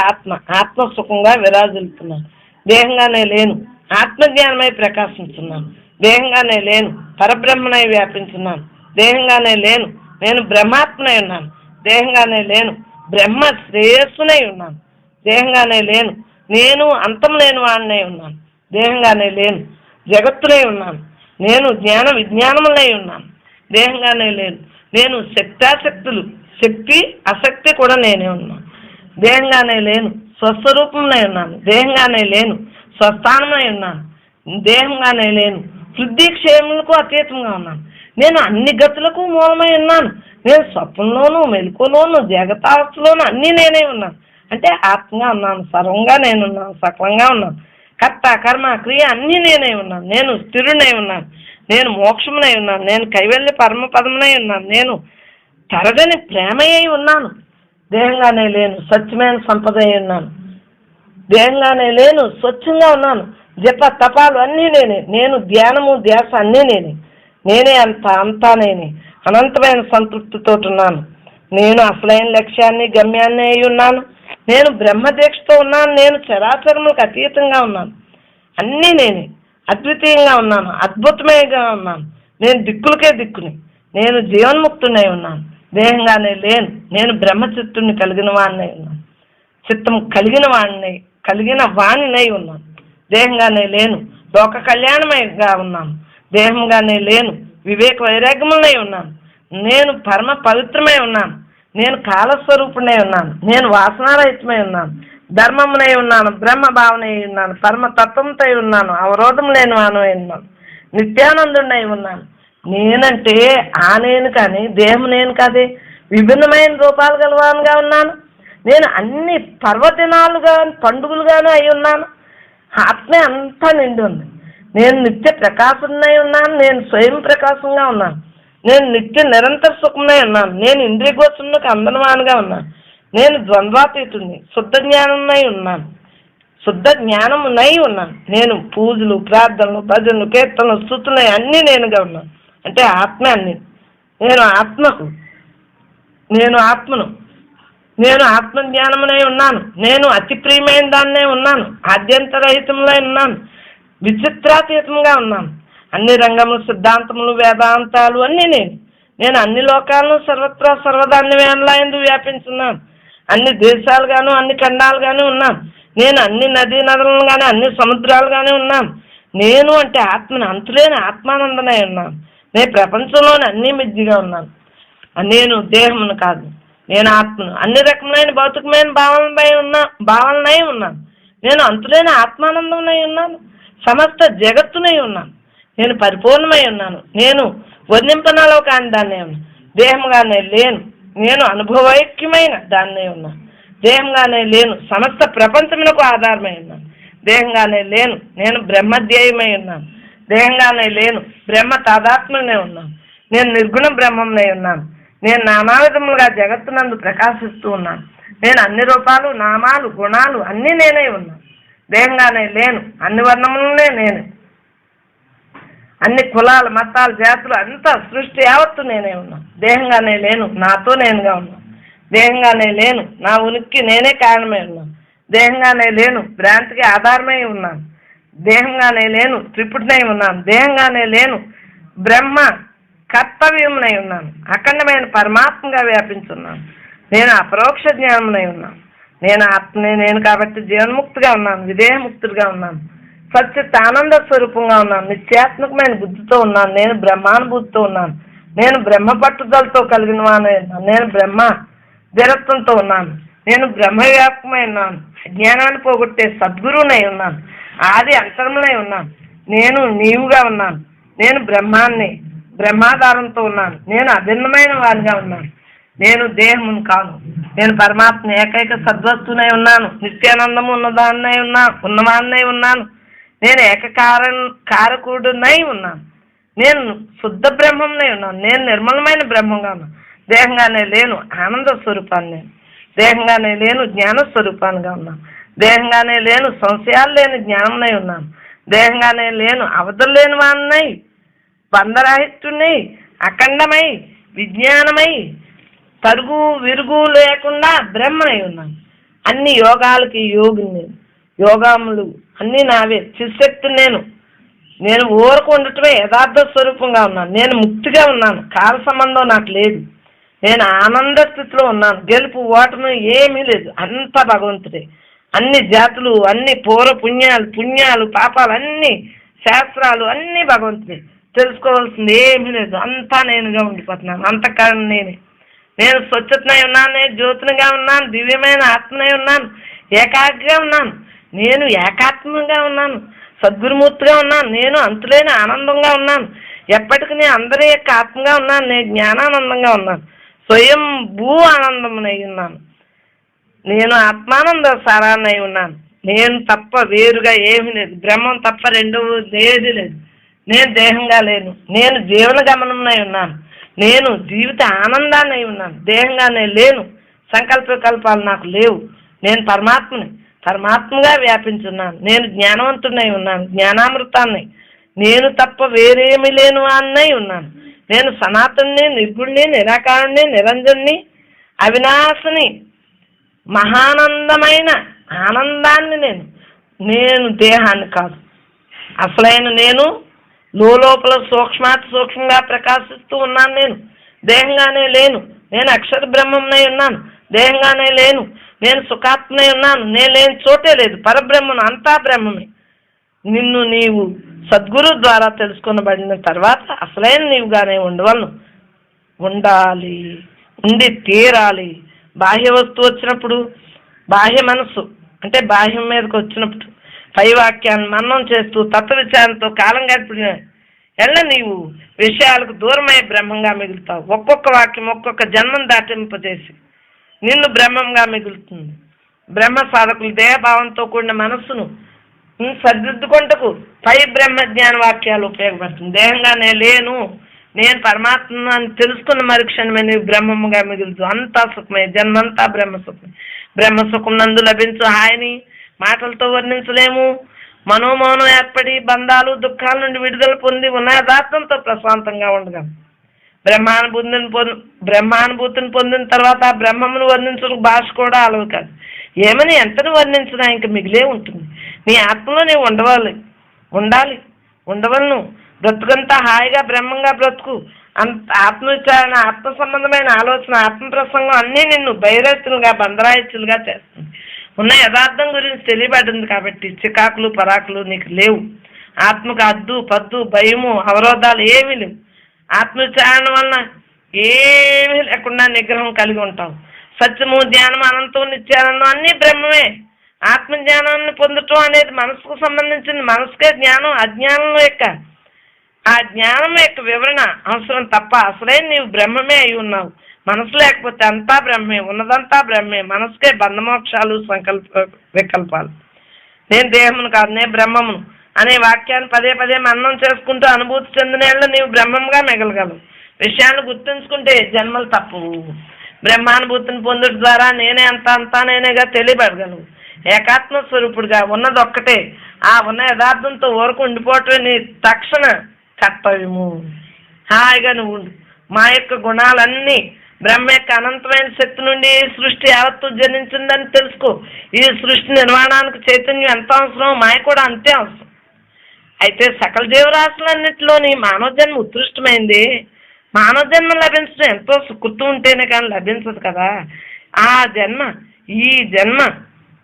ఆత్మసుఖంగా విరాజిల్లుతున్నాను. దేహంగానే లేను, ఆత్మజ్ఞానమై ప్రకాశించున్నాను. దేహంగానే లేను, పరబ్రహ్మనై వ్యాపించున్నాను. దేహంగానే లేను, నేను బ్రహ్మాత్మనై ఉన్నాను. దేహంగానే లేను, బ్రహ్మ శ్రేయస్సునై ఉన్నాను. దేహంగానే లేను, నేను అంతం లేని వాడినై ఉన్నాను. దేహంగానే లేను, జగత్తునై ఉన్నాను. నేను జ్ఞాన విజ్ఞానములై ఉన్నాను. దేహంగానే లేను, నేను శక్తాశక్తులు, శక్తి అశక్తి కూడా నేనే ఉన్నాను. దేహంగానే లేను, స్వస్వరూపంనై ఉన్నాను. దేహంగానే లేను, స్వస్థానమై ఉన్నాను. దేహంగానే లేను, శుద్ధి క్షేములకు అతీతంగా ఉన్నాను. నేను అన్ని గతులకు మూలమై ఉన్నాను. నేను స్వప్నంలోను, మెలకులోను, జగతావస్థలోను అన్నీ నేనే ఉన్నాను. అంటే ఆత్మగా ఉన్నాను, సర్వంగా నేనున్నాను, సకలంగా ఉన్నాను. కర్త కర్మ క్రియ అన్నీ నేనే ఉన్నాను. నేను స్థిరునై ఉన్నాను. నేను మోక్షమునై ఉన్నాను. నేను కైవల్య పరమ పదమునై ఉన్నాను. నేను తరగని ప్రేమయ్యి ఉన్నాను. దేహంగానే లేను, స్వచ్ఛమైన సంపద అయి ఉన్నాను. దేహంగానే లేను, స్వచ్ఛంగా ఉన్నాను. జప తపాలు అన్నీ నేనే. నేను ధ్యానము ధ్యాస అన్నీ నేనే అంతా నేనే. అనంతమైన సంతృప్తితో ఉన్నాను. నేను అసలైన లక్ష్యాన్ని గమ్యాన్ని అయి ఉన్నాను. నేను బ్రహ్మదీక్షతో ఉన్నాను. నేను చరాచరములకు అతీతంగా ఉన్నాను. అన్నీ నేనే. అద్వితీయంగా ఉన్నాను, అద్భుతమేగా ఉన్నాను. నేను దిక్కులకే దిక్కుని. నేను జీవన్ముక్తునై ఉన్నాను. దేహంగానే లేను, నేను బ్రహ్మచిత్తుని కలిగిన వాడినై ఉన్నాను. చిత్తం కలిగిన వాణినై ఉన్నాను. దేహంగానే లేను, లోక కళ్యాణమైగా ఉన్నాను. దేహంగానే లేను, వివేక వైరాగ్యములై ఉన్నాను. నేను పరమ పవిత్రమై ఉన్నాను. నేను కాలస్వరూపుడై ఉన్నాను. నేను వాసనారహితమై ఉన్నాను. ధర్మమునై ఉన్నాను, బ్రహ్మ భావనై ఉన్నాను, పరమ తత్వంతో ఉన్నాను, అవరోధం లేని వానై ఉన్నాను, నిత్యానందుడై ఉన్నాను. నేనంటే నేను కానీ దేహం నేను కాదే. విభిన్నమైన రూపాలు గలవానుగా ఉన్నాను. నేను అన్ని పర్వదినాలుగా పండుగలుగాను అయి ఉన్నాను. ఆత్మే అంతా నిండి ఉంది. నేను నిత్య ప్రకాశంనై ఉన్నాను. నేను స్వయం ప్రకాశంగా ఉన్నాను. నేను నిత్య నిరంతర సుఖంనై ఉన్నాను. నేను ఇంద్రియ గోచరులకు అందనవానుగా ఉన్నాను. నేను ద్వంద్వాతీతుడిని, శుద్ధ జ్ఞానమునై ఉన్నాను. నేను పూజలు, ప్రార్థనలు, భజనలు, కీర్తనలు, స్తుతులు అన్నీ నేనుగా ఉన్నాను. అంటే ఆత్మ అన్ని. నేను ఆత్మను. నేను ఆత్మజ్ఞానమునై ఉన్నాను. నేను అతి ప్రియమైన దాన్నే ఉన్నాను. ఆద్యంతరహితములై ఉన్నాను. విచిత్రాతీతంగా ఉన్నాను. అన్ని రంగములు, సిద్ధాంతములు, వేదాంతాలు అన్నీ నేను అన్ని లోకాలను సర్వత్రా సర్వదాన్ని వేనలాయందు వ్యాపించున్నాను. అన్ని దేశాలుగాను అన్ని ఖండాలుగాను ఉన్నాను. నేను అన్ని నదులను కానీ అన్ని సముద్రాలుగానే ఉన్నాను. నేను అంటే ఆత్మను, అంతులేని ఆత్మానందనై ఉన్నాను. నేను ప్రపంచంలోని అన్ని మిద్దిగా ఉన్నాను. నేను దేహమును కాదు, నేను ఆత్మను. అన్ని రకములైన భౌతికమైన భావనలై ఉన్నాను. నేను అంతులేని ఆత్మానందమై ఉన్నాను. సమస్త జగత్తునై ఉన్నాను. నేను పరిపూర్ణమై ఉన్నాను. నేను వర్ణింపనలో కాని దాన్నే ఉన్నా. దేహంగానే లేను, నేను అనుభవైక్యమైన దాన్నే ఉన్నా. దేహంగానే లేను, సమస్త ప్రపంచములకు ఆధారమై ఉన్నాను. దేహంగానే లేను, నేను బ్రహ్మధ్యేయమై ఉన్నాను. దేహంగానే లేను, బ్రహ్మ తాదాత్మ్యమే ఉన్నాను. నేను నిర్గుణ బ్రహ్మంలో ఉన్నాను. నేను నానావిధములుగా జగత్తునందు ప్రకాశిస్తూ ఉన్నాను. నేను అన్ని రూపాలు, నామాలు, గుణాలు అన్నీ నేనే ఉన్నాను. దేహంగానే లేను, అన్ని వర్ణములనే నేను. అన్ని కులాలు, మతాలు, జాతులు అంతా సృష్టి యావత్తు నేనే ఉన్నాను. దేహంగానే లేను, నాతో నేనుగా ఉన్నాను. దేహంగానే లేను, నా ఉనికి నేనే కారణమై ఉన్నాను. దేహంగానే లేను, భ్రాంతికి ఆధారమై ఉన్నాను. దేహంగానే లేను, త్రిపుటినై ఉన్నాను. దేహంగానే లేను, బ్రహ్మ కర్తవ్యమునై ఉన్నాను. అఖండమైన పరమాత్మగా వ్యాపించున్నాను. నేను అపరోక్ష జ్ఞానమునై ఉన్నాను. నేను ఆత్మనే నేను కాబట్టి జీవన్ముక్తిగా ఉన్నాను, విదేహముక్తుడిగా ఉన్నాను, సత్యత్ ఆనంద స్వరూపంగా ఉన్నాను, నిత్యాత్మకమైన బుద్ధితో ఉన్నాను. నేను బ్రహ్మానుభూతితో ఉన్నాను. నేను బ్రహ్మ పట్టుదలతో కలిగిన వానై ఉన్నాను. నేను బ్రహ్మ స్థిరత్వంతో ఉన్నాను. నేను బ్రహ్మవ్యాపకమై ఉన్నాను. అజ్ఞానాన్ని పోగొట్టే సద్గురువునై ఉన్నాను. ఆది అంతరమునై ఉన్నాను. నేను నీవుగా ఉన్నాను. నేను బ్రహ్మాన్ని బ్రహ్మాధారంతో ఉన్నాను. నేను అభిన్నమైన వారిగా ఉన్నాను. నేను దేహమును కాను, నేను పరమాత్మ ఏకైక సద్వస్తునై ఉన్నాను. నిత్యానందము ఉన్నవాన్నై ఉన్నాను. నేను కారకుడునై ఉన్నాను. నేను శుద్ధ బ్రహ్మంనై ఉన్నాను. నేను నిర్మలమైన బ్రహ్మంగా ఉన్నాను. దేహంగానే లేను, ఆనంద స్వరూపాన్ని నేను. దేహంగానే లేను, జ్ఞాన స్వరూపాన్నిగా ఉన్నాను. దేహంగానే లేను, సంశయాలు లేని జ్ఞానంనై ఉన్నాను. దేహంగానే లేను, అవధులు లేని వాన్నై, బంధరాహిత్యునై, అఖండమై, విజ్ఞానమై, తరుగు విరుగు లేకుండా బ్రహ్మనై ఉన్నాను. అన్ని యోగాలకి యోగిని నేను. యోగములు అన్నీ నావే. చిశక్తి నేను ఊరకు ఉండటమే యథార్థ స్వరూపంగా ఉన్నాను. నేను ముక్తిగా ఉన్నాను. కాల సంబంధం నాకు లేదు. నేను ఆనంద స్థితిలో ఉన్నాను. గెలుపు ఓటమి ఏమీ లేదు. అంతా భగవంతుడే. అన్ని జాతులు, అన్ని పుణ్యాలు, పాపాలు, అన్ని శాస్త్రాలు అన్నీ భగవంతుడే. తెలుసుకోవాల్సింది ఏమీ లేదు. అంతా నేనుగా ఉండిపోతున్నాను. అంతకారణం నేనే. నేను స్వచ్ఛతనై ఉన్నాను. నేను జ్యోతినిగా ఉన్నాను. దివ్యమైన ఆత్మనై ఉన్నాను. ఏకాగ్రగా ఉన్నాను. నేను ఏకాత్మంగా ఉన్నాను. సద్గురుమూర్తిగా ఉన్నాను. నేను అంతులేని ఆనందంగా ఉన్నాను. ఎప్పటికీ నేను అందరి యొక్క ఆత్మగా ఉన్నాను. నేను జ్ఞానానందంగా ఉన్నాను. స్వయం భూ ఆనందమునై ఉన్నాను. నేను ఆత్మానంద సారాన్నై ఉన్నాను. నేను తప్ప వేరుగా ఏమీ లేదు. బ్రహ్మం తప్ప రెండవది ఏది లేదు. నేను దేహంగా లేను. నేను జీవన గమనంనై ఉన్నాను. నేను జీవిత ఆనందాన్నై ఉన్నాను. దేహంగానే లేను. సంకల్ప వికల్పాలు నాకు లేవు. నేను పరమాత్మగా వ్యాపించున్నాను. నేను జ్ఞానవంతుడినై ఉన్నాను. జ్ఞానామృతాన్ని. నేను తప్ప వేరేమి లేను అన్నై ఉన్నాను. నేను సనాతన్ని, నిర్గుణ్ణి, నిరాకారుణ్ణి, నిరంజన్ని, అవినాశిని, మహానందమైన ఆనందాన్ని నేను దేహాన్ని కాదు. అసలైన నేను లోపల సూక్ష్మంగా ప్రకాశిస్తూ ఉన్నాను. నేను దేహంగానే లేను. నేను అక్షర బ్రహ్మంనై ఉన్నాను. దేహంగానే లేను. నేను సుఖాత్మనై ఉన్నాను. నేను లేని చోటే లేదు. పరబ్రహ్మను, అంతా బ్రహ్మమే. నిన్ను నీవు సద్గురు ద్వారా తెలుసుకొనబడిన తర్వాత అసలైన నీవుగానే ఉండాలి, ఉండి తీరాలి. బాహ్య వస్తువు వచ్చినప్పుడు, బాహ్య మనస్సు అంటే బాహ్యం మీదకి వచ్చినప్పుడు పై వాక్యాన్ని మననం చేస్తూ తత్వ విచారణతో కాలం గడిపిన నీవు విషయాలకు దూరమై బ్రహ్మంగా మిగులుతావు. ఒక్కొక్క వాక్యం ఒక్కొక్క జన్మం దాటింపజేసి నిన్ను బ్రహ్మంగా మిగులుతుంది. బ్రహ్మ సాధకులు దేహభావంతో కూడిన మనస్సును సరిదిద్దుకొంటకు పై బ్రహ్మ జ్ఞాన వాక్యాలు ఉపయోగపడుతుంది. దేహంగానే లేను, నేను పరమాత్మని తెలుసుకున్న మరుక్షణమే నీవు బ్రహ్మముగా మిగులుతూ అంతా సుఖమే. జన్మంతా బ్రహ్మసుఖమే. బ్రహ్మసుఖం నందు లభించు హాయిని మాటలతో వర్ణించలేము. మనోమౌనం ఏర్పడి బంధాలు, దుఃఖాల నుండి విడుదల పొంది ఉన్న యథార్థంతో ప్రశాంతంగా ఉండగలం. బ్రహ్మానుభూతిని పొందిన తర్వాత ఆ బ్రహ్మమును వర్ణించడం భాష కూడా అలవు కాదు. ఏమని ఎంతను వర్ణించినా ఇంక మిగిలే ఉంటుంది. నీ ఆత్మలో నీవు ఉండవలను. బ్రతుకంతా హాయిగా బ్రహ్మంగా బ్రతుకు. ఆత్మవిచారణ, ఆత్మ సంబంధమైన ఆలోచన, ఆత్మ ప్రసంగం అన్నీ నిన్ను బైరస్తులుగా, బంధరాయిత్యులుగా చేస్తుంది. ఉన్న యథార్థం గురించి తెలియబడింది కాబట్టి చికాకులు, పరాకులు నీకు లేవు. ఆత్మకు అద్దు, పద్దు, భయము, అవరోధాలు ఏమీ లేవు. ఆత్మవిచారణ వలన ఏమీ లేకుండా నిగ్రహం కలిగి ఉంటావు. సత్యము, జ్ఞానం, అనంతం, నిత్యానందం అన్నీ బ్రహ్మమే. ఆత్మజ్ఞానాన్ని పొందటం అనేది మనసుకు సంబంధించింది. మనసుకే జ్ఞానం. అజ్ఞానం యొక్క ఆ జ్ఞానం యొక్క వివరణ అవసరం తప్ప అసలే నీవు బ్రహ్మమే అయి ఉన్నావు. మనసు లేకపోతే అంతా బ్రహ్మే, ఉన్నదంతా బ్రహ్మే. మనసుకే బంధమోక్షాలు, వికల్పాలు. నేను దేహమును కాదు, నేను బ్రహ్మమును అనే వాక్యాన్ని పదే పదే మననం చేసుకుంటూ అనుభూతి చెందినేళ్ళు నీవు బ్రహ్మంగా మిగలగలవు. విషయాన్ని గుర్తుంచుకుంటే జన్మలు తప్పవు. బ్రహ్మానుభూతిని పొందుట ద్వారా నేనే అంతా నేనేగా తెలియబడగలవు. ఏకాత్మ స్వరూపుడుగా ఉన్నదొక్కటే ఆ ఉన్న యథార్థంతో ఊరకు ఉండిపోవటమే నీ తక్షణ కర్తవ్యము. హాయిగా నువ్వు ఉండు. మా యొక్క గుణాలన్నీ బ్రహ్మ యొక్క అనంతమైన శక్తి నుండి సృష్టి యావత్తు జనించిందని తెలుసుకో. ఈ సృష్టి నిర్మాణానికి చైతన్యం ఎంత అవసరం, మాయ కూడా అంతే అవసరం. అయితే సకల జీవరాశులన్నింటిలోని మానవ జన్మ ఉత్కృష్టమైంది. మానవ జన్మ లభించడం ఎంతో సుకృతం ఉంటేనే కానీ లభించదు కదా. ఆ జన్మ ఈ జన్మ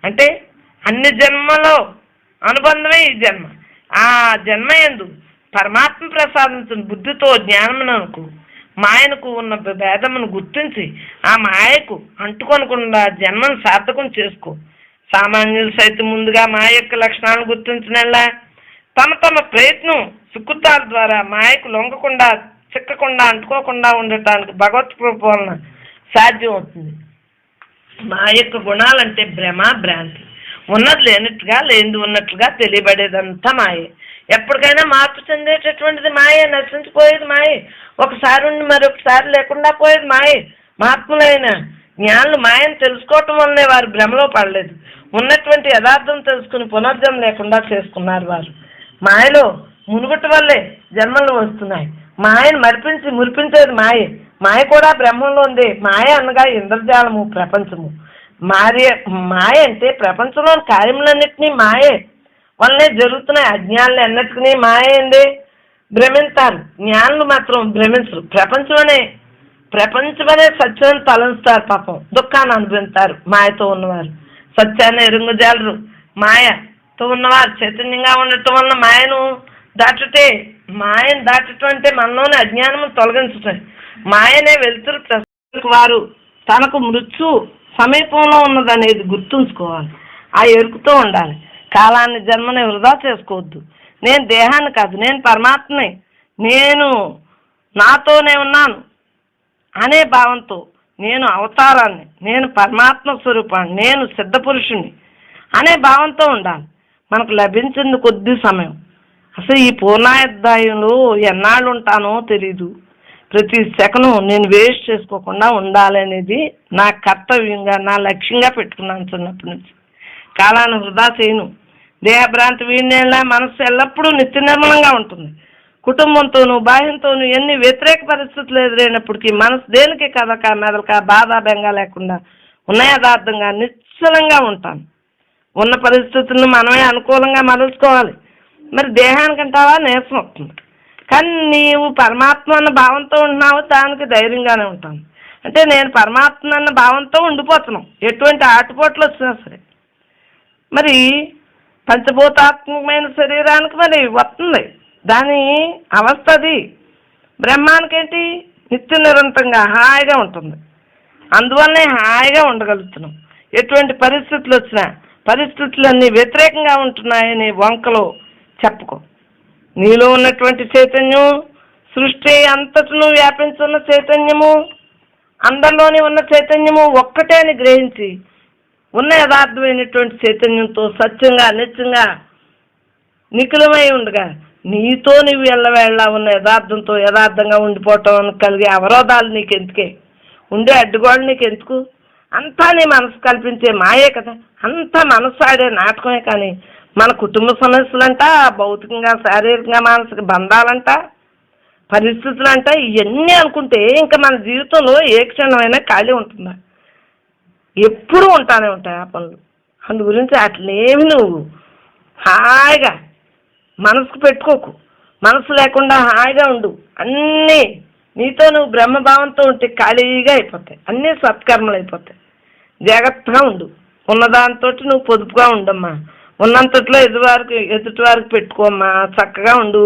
అంటే అన్ని జన్మలో అనుబంధమే ఈ జన్మ. ఆ జన్మ యందు పరమాత్మ ప్రసాదించిన బుద్ధితో జ్ఞానమునకు మాయనకు ఉన్న భేదమును గుర్తించి ఆ మాయకు అంటుకొనకుండా జన్మను సార్థకం చేసుకో. సామాన్యులు సైతం ముందుగా మాయ యొక్క లక్షణాలను గుర్తించినలా తమ తమ ప్రయత్నం సుకృతాల ద్వారా మాయకు లొంగకుండా, చిక్కకుండా, అంటుకోకుండా ఉండటానికి భగవత్ కృప వలన సాధ్యం అవుతుంది. మా యొక్క గుణాలంటే భ్రమ, భ్రాంతి. ఉన్నది లేనట్టుగా, లేనిది ఉన్నట్లుగా తెలియబడేదంతా మాయే. ఎప్పటికైనా మార్పు చెందేటటువంటిది మాయే, నశించిపోయేది మాయే. ఒకసారి ఉండి మరొకసారి లేకుండా పోయేది మాయే. మహాత్ములైన జ్ఞానులు మాయను తెలుసుకోవటం వల్లనే వారు భ్రమలో పడలేదు. ఉన్నటువంటి యథార్థం తెలుసుకుని పునర్జన్మ లేకుండా చేసుకున్నారు వారు. మాయలో మునుగుట వల్లే జన్మలు వస్తున్నాయి. మాయను మురిపించేది మాయే. మాయ కూడా బ్రహ్మంలో ఉంది. మాయ అనగా ఇంద్రజాలము, ప్రపంచము. మాయ అంటే ప్రపంచంలోని కార్యములన్నింటినీ మాయే వల్లనే జరుగుతున్నాయి. అజ్ఞానులు అన్నిటికీ మాయ అండి భ్రమిస్తారు, జ్ఞానులు మాత్రం భ్రమించరు. ప్రపంచమనే సత్యాన్ని తలంచుతారు. పాపం దుఃఖాన్ని అనుభవిస్తారు మాయతో ఉన్నవారు. సత్యాన్ని ఎరుంగజాలరు. మాయతో ఉన్నవారు చైతన్యంగా ఉండటం వలన మాయను దాటటం అంటే మనలోని అజ్ఞానము తొలగించటం. మాయనే వెలుతురు ప్రస్తుతానికి వారు తనకు మృత్యు సమీపంలో ఉన్నదనేది గుర్తుంచుకోవాలి. ఆ ఎరుకుతో ఉండాలి. కాలాన్ని, జన్మని వృధా చేసుకోవద్దు. నేను దేహాన్ని కాదు, నేను పరమాత్మని, నేను నాతోనే ఉన్నాను అనే భావంతో, నేను అవతారాన్ని, నేను పరమాత్మ స్వరూపాన్ని, నేను సిద్ధపురుషుని అనే భావంతో ఉండాలి. మనకు లభించింది కొద్ది సమయం. అసలు ఈ పూర్ణాధ్యాయంలో ఎన్నాళ్ళు ఉంటానో తెలీదు. ప్రతి సెకను నేను వేస్ట్ చేసుకోకుండా ఉండాలనేది నా కర్తవ్యంగా, నా లక్ష్యంగా పెట్టుకున్నాను చిన్నప్పటి నుంచి. కాలాన్ని వృధా చేయను. దేహభ్రాంతి వీడినేలా మనసు ఎల్లప్పుడూ నిత్య నిర్మలంగా ఉంటుంది. కుటుంబంతోనూ, బాహ్యంతోనూ ఎన్ని వ్యతిరేక పరిస్థితులు ఎదురైనప్పటికీ మనసు దేనికి కదక మెదలక, బాధ బెంగ లేకుండా ఉన్న యథార్థంగా నిశ్చలంగా ఉంటాను. ఉన్న పరిస్థితులను మనమే అనుకూలంగా మరల్చుకోవాలి. మరి దేహానికంటావా నీరసం వస్తుంది, కానీ నీవు పరమాత్మ అన్న భావంతో ఉంటున్నావు, దానికి ధైర్యంగానే ఉంటాను. అంటే నేను పరమాత్మ అన్న భావంతో ఉండిపోతున్నాం ఎటువంటి ఆటుపోట్లు వచ్చినా సరే. మరి పంచభూతాత్మకమైన శరీరానికి మరి వస్తుంది దాని అవస్థ. అది బ్రహ్మానికేంటి నిత్య నిరంతరంగా హాయిగా ఉంటుంది. అందువల్లనే హాయిగా ఉండగలుగుతున్నాం. ఎటువంటి పరిస్థితులు వచ్చినా, పరిస్థితులన్నీ వ్యతిరేకంగా ఉంటున్నాయని వంకలో చెప్పుకో. నీలో ఉన్నటువంటి చైతన్యం, సృష్టి అంతటను వ్యాపించున్న చైతన్యము, అందరిలోని ఉన్న చైతన్యము ఒక్కటే అని గ్రహించి ఉన్న యథార్థమైనటువంటి చైతన్యంతో సత్యంగా, నిత్యంగా నిఖిలమై ఉండగా నీతో నువ్వు ఎల్లవేళ్ళ ఉన్న యథార్థంతో యథార్థంగా ఉండిపోవటం కలిగే అవరోధాలు నీకు ఎందుకే, ఉండే అడ్డుగోళ్ళు నీకు ఎందుకు? అంతా నీ మనసు కల్పించే మాయే కదా. అంతా మనసు ఆడే నాటకమే. కానీ మన కుటుంబ సమస్యలంట, భౌతికంగా, శారీరకంగా, మానసిక బంధాలంట, పరిస్థితులంట, ఇవన్నీ అనుకుంటే ఇంకా మన జీవితంలో ఏ క్షణమైనా ఖాళీ ఉంటుందా? ఎప్పుడూ ఉంటానే ఉంటాయి ఆ పనులు. అందు గురించి అట్లేమి నువ్వు హాయిగా మనసుకు పెట్టుకోకు. మనసు లేకుండా హాయిగా ఉండు. అన్నీ నీతో నువ్వు బ్రహ్మభావంతో ఉంటే ఖాళీగా అయిపోతాయి. అన్నీ సత్కర్మలు అయిపోతాయి. జాగ్రత్తగా ఉండు. ఉన్నదాంతో నువ్వు పొదుపుగా ఉండమ్మా. ఉన్నంతట్లో ఎదుటి వారికి పెట్టుకోమ్మా. చక్కగా ఉండు.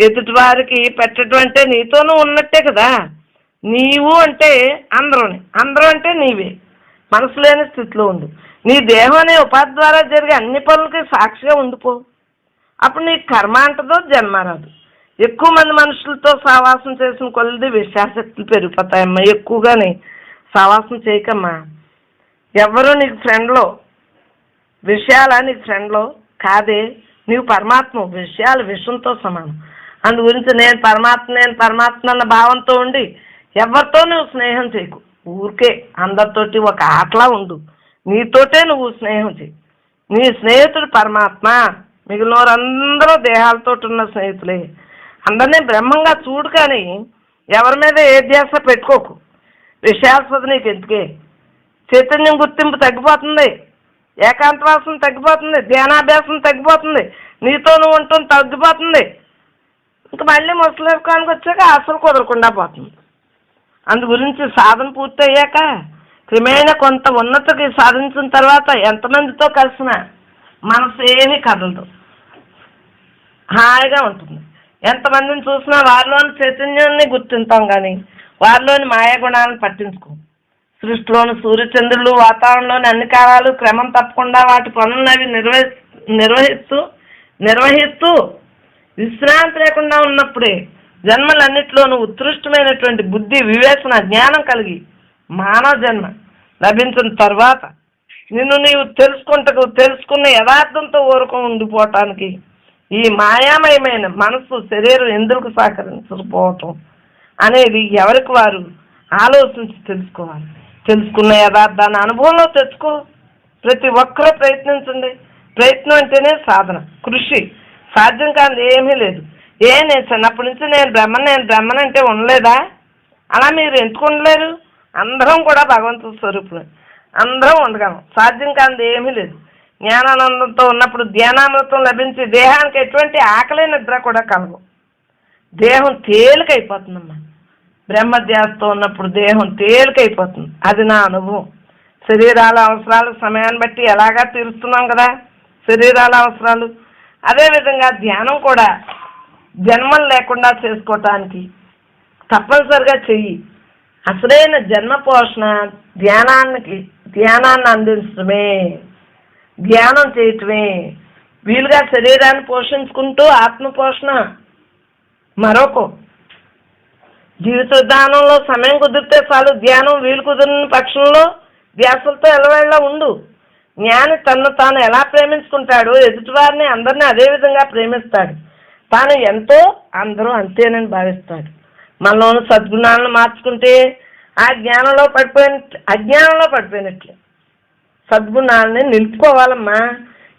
ఎదుటి వారికి పెట్టడం అంటే నీతోనూ ఉన్నట్టే కదా. నీవు అంటే అందరూ అంటే నీవే. మనసు లేని స్థితిలో ఉండు. నీ దేహం అనే ఉపాధి ద్వారా జరిగే అన్ని పనులకి సాక్షిగా ఉండిపో. అప్పుడు నీకు కర్మ అంటదో జన్మ రాదు. ఎక్కువ మంది మనుషులతో సహవాసం చేసిన కొలది విషయాశక్తులు పెరిగిపోతాయమ్మా. ఎక్కువగానే సహవాసం చేయకమ్మా. ఎవరు నీకు ఫ్రెండ్లో, విషయాలా నీకు ఫ్రెండ్లో కాదే, నీవు పరమాత్మ. విషయాలు విషయంతో సమానం. అందు గురించి నేను పరమాత్మ అన్న భావంతో ఉండి ఎవరితో నువ్వు స్నేహం చేయకు. ఊరికే అందరితోటి ఒక ఆటలా ఉండు. నీతోటే నువ్వు స్నేహం చేయి. నీ స్నేహితుడు పరమాత్మ, మిగిలిన వారందరూ దేహాలతో ఉన్న స్నేహితులే. అందరినీ బ్రహ్మంగా చూడు, కానీ ఎవరి మీద ఏ ధ్యాస పెట్టుకోకు. విషయాస్పద నీకు ఎందుకే. చైతన్యం గుర్తింపు తగ్గిపోతుంది, ఏకాంతవాసం తగ్గిపోతుంది, ధ్యానాభ్యాసం తగ్గిపోతుంది, నీతో నువ్వు ఉంటుంది తగ్గిపోతుంది. ఇంక మళ్ళీ ముసలికానికి వచ్చాక అసలు కుదరకుండా పోతుంది. అందు గురించి సాధన పూర్తి అయ్యాక క్రమేణా కొంత ఉన్నతికి సాధించిన తర్వాత ఎంతమందితో కలిసినా మనసు ఏమీ కదలదు, హాయిగా ఉంటుంది. ఎంతమందిని చూసినా వారిలోని చైతన్యాన్ని గుర్తింటాం, కానీ వారిలోని మాయాగుణాలను పట్టించుకోం. సృష్టిలోని సూర్యచంద్రులు, వాతావరణంలోని అన్ని కాలాలు క్రమం తప్పకుండా వాటి పనులను నిర్వహిస్తూ విశ్రాంతి లేకుండా ఉన్నప్పుడే జన్మలన్నిటిలోనూ ఉత్కృష్టమైనటువంటి బుద్ధి, వివేచన, జ్ఞానం కలిగి మానవ జన్మ లభించిన తర్వాత నిన్ను నీవు తెలుసుకున్న యథార్థంతో ఊరుకొని ఉండిపోవటానికి ఈ మాయామయమైన మనసు, శరీరం ఎందుకు సహకరించకపోవటం అనేది ఎవరికి వారు ఆలోచించి తెలుసుకోవాలి. తెలుసుకున్న యథార్థాన్ని అనుభవంలో తెచ్చుకో. ప్రతి ఒక్కరూ ప్రయత్నించండి. ప్రయత్నం అంటేనే సాధన, కృషి. సాధ్యం కాదు ఏమీ లేదు. నేను చిన్నప్పటి నుంచి నేను బ్రహ్మన్ అంటే ఉండలేదా? అలా మీరు ఎందుకు ఉండలేరు? అందరం కూడా భగవంతుడి స్వరూపులు, అందరం ఉండగలం. సాధ్యం కాదు ఏమీ లేదు. జ్ఞానానందంతో ఉన్నప్పుడు ధ్యానామృతం లభించి దేహానికి ఎటువంటి ఆకలి నిద్ర కూడా కలవు. దేహం తేలికైపోతుందమ్మా. బ్రహ్మధ్యాసతో ఉన్నప్పుడు దేహం తేలికైపోతుంది. అది నా అనుభవం. శరీరాల అవసరాలు సమయాన్ని బట్టి ఎలాగా తీరుస్తున్నాం కదా శరీరాల అవసరాలు. అదేవిధంగా ధ్యానం కూడా జన్మలు లేకుండా చేసుకోవటానికి తప్పనిసరిగా చెయ్యి. అసలైన జన్మ పోషణ ధ్యానాన్ని అందించడమే, ధ్యానం చేయటమే. వీలుగా శరీరాన్ని పోషించుకుంటూ ఆత్మపోషణ మరొక జీవిత విధానంలో సమయం కుదిరితే చాలు. ధ్యానం వీలు కుదిరిన పక్షంలో ధ్యాసలతో ఎలవేళ్ళ ఉండు. జ్ఞాని తను తాను ఎలా ప్రేమించుకుంటాడో ఎదుటివారిని అందరినీ అదే విధంగా ప్రేమిస్తాడు. తాను ఎంతో అందరూ అంతేనని భావిస్తాడు. మనలోని సద్గుణాలను మార్చుకుంటే అజ్ఞానంలో పడిపోయినట్లే. సద్గుణాలని నిలుపుకోవాలమ్మా.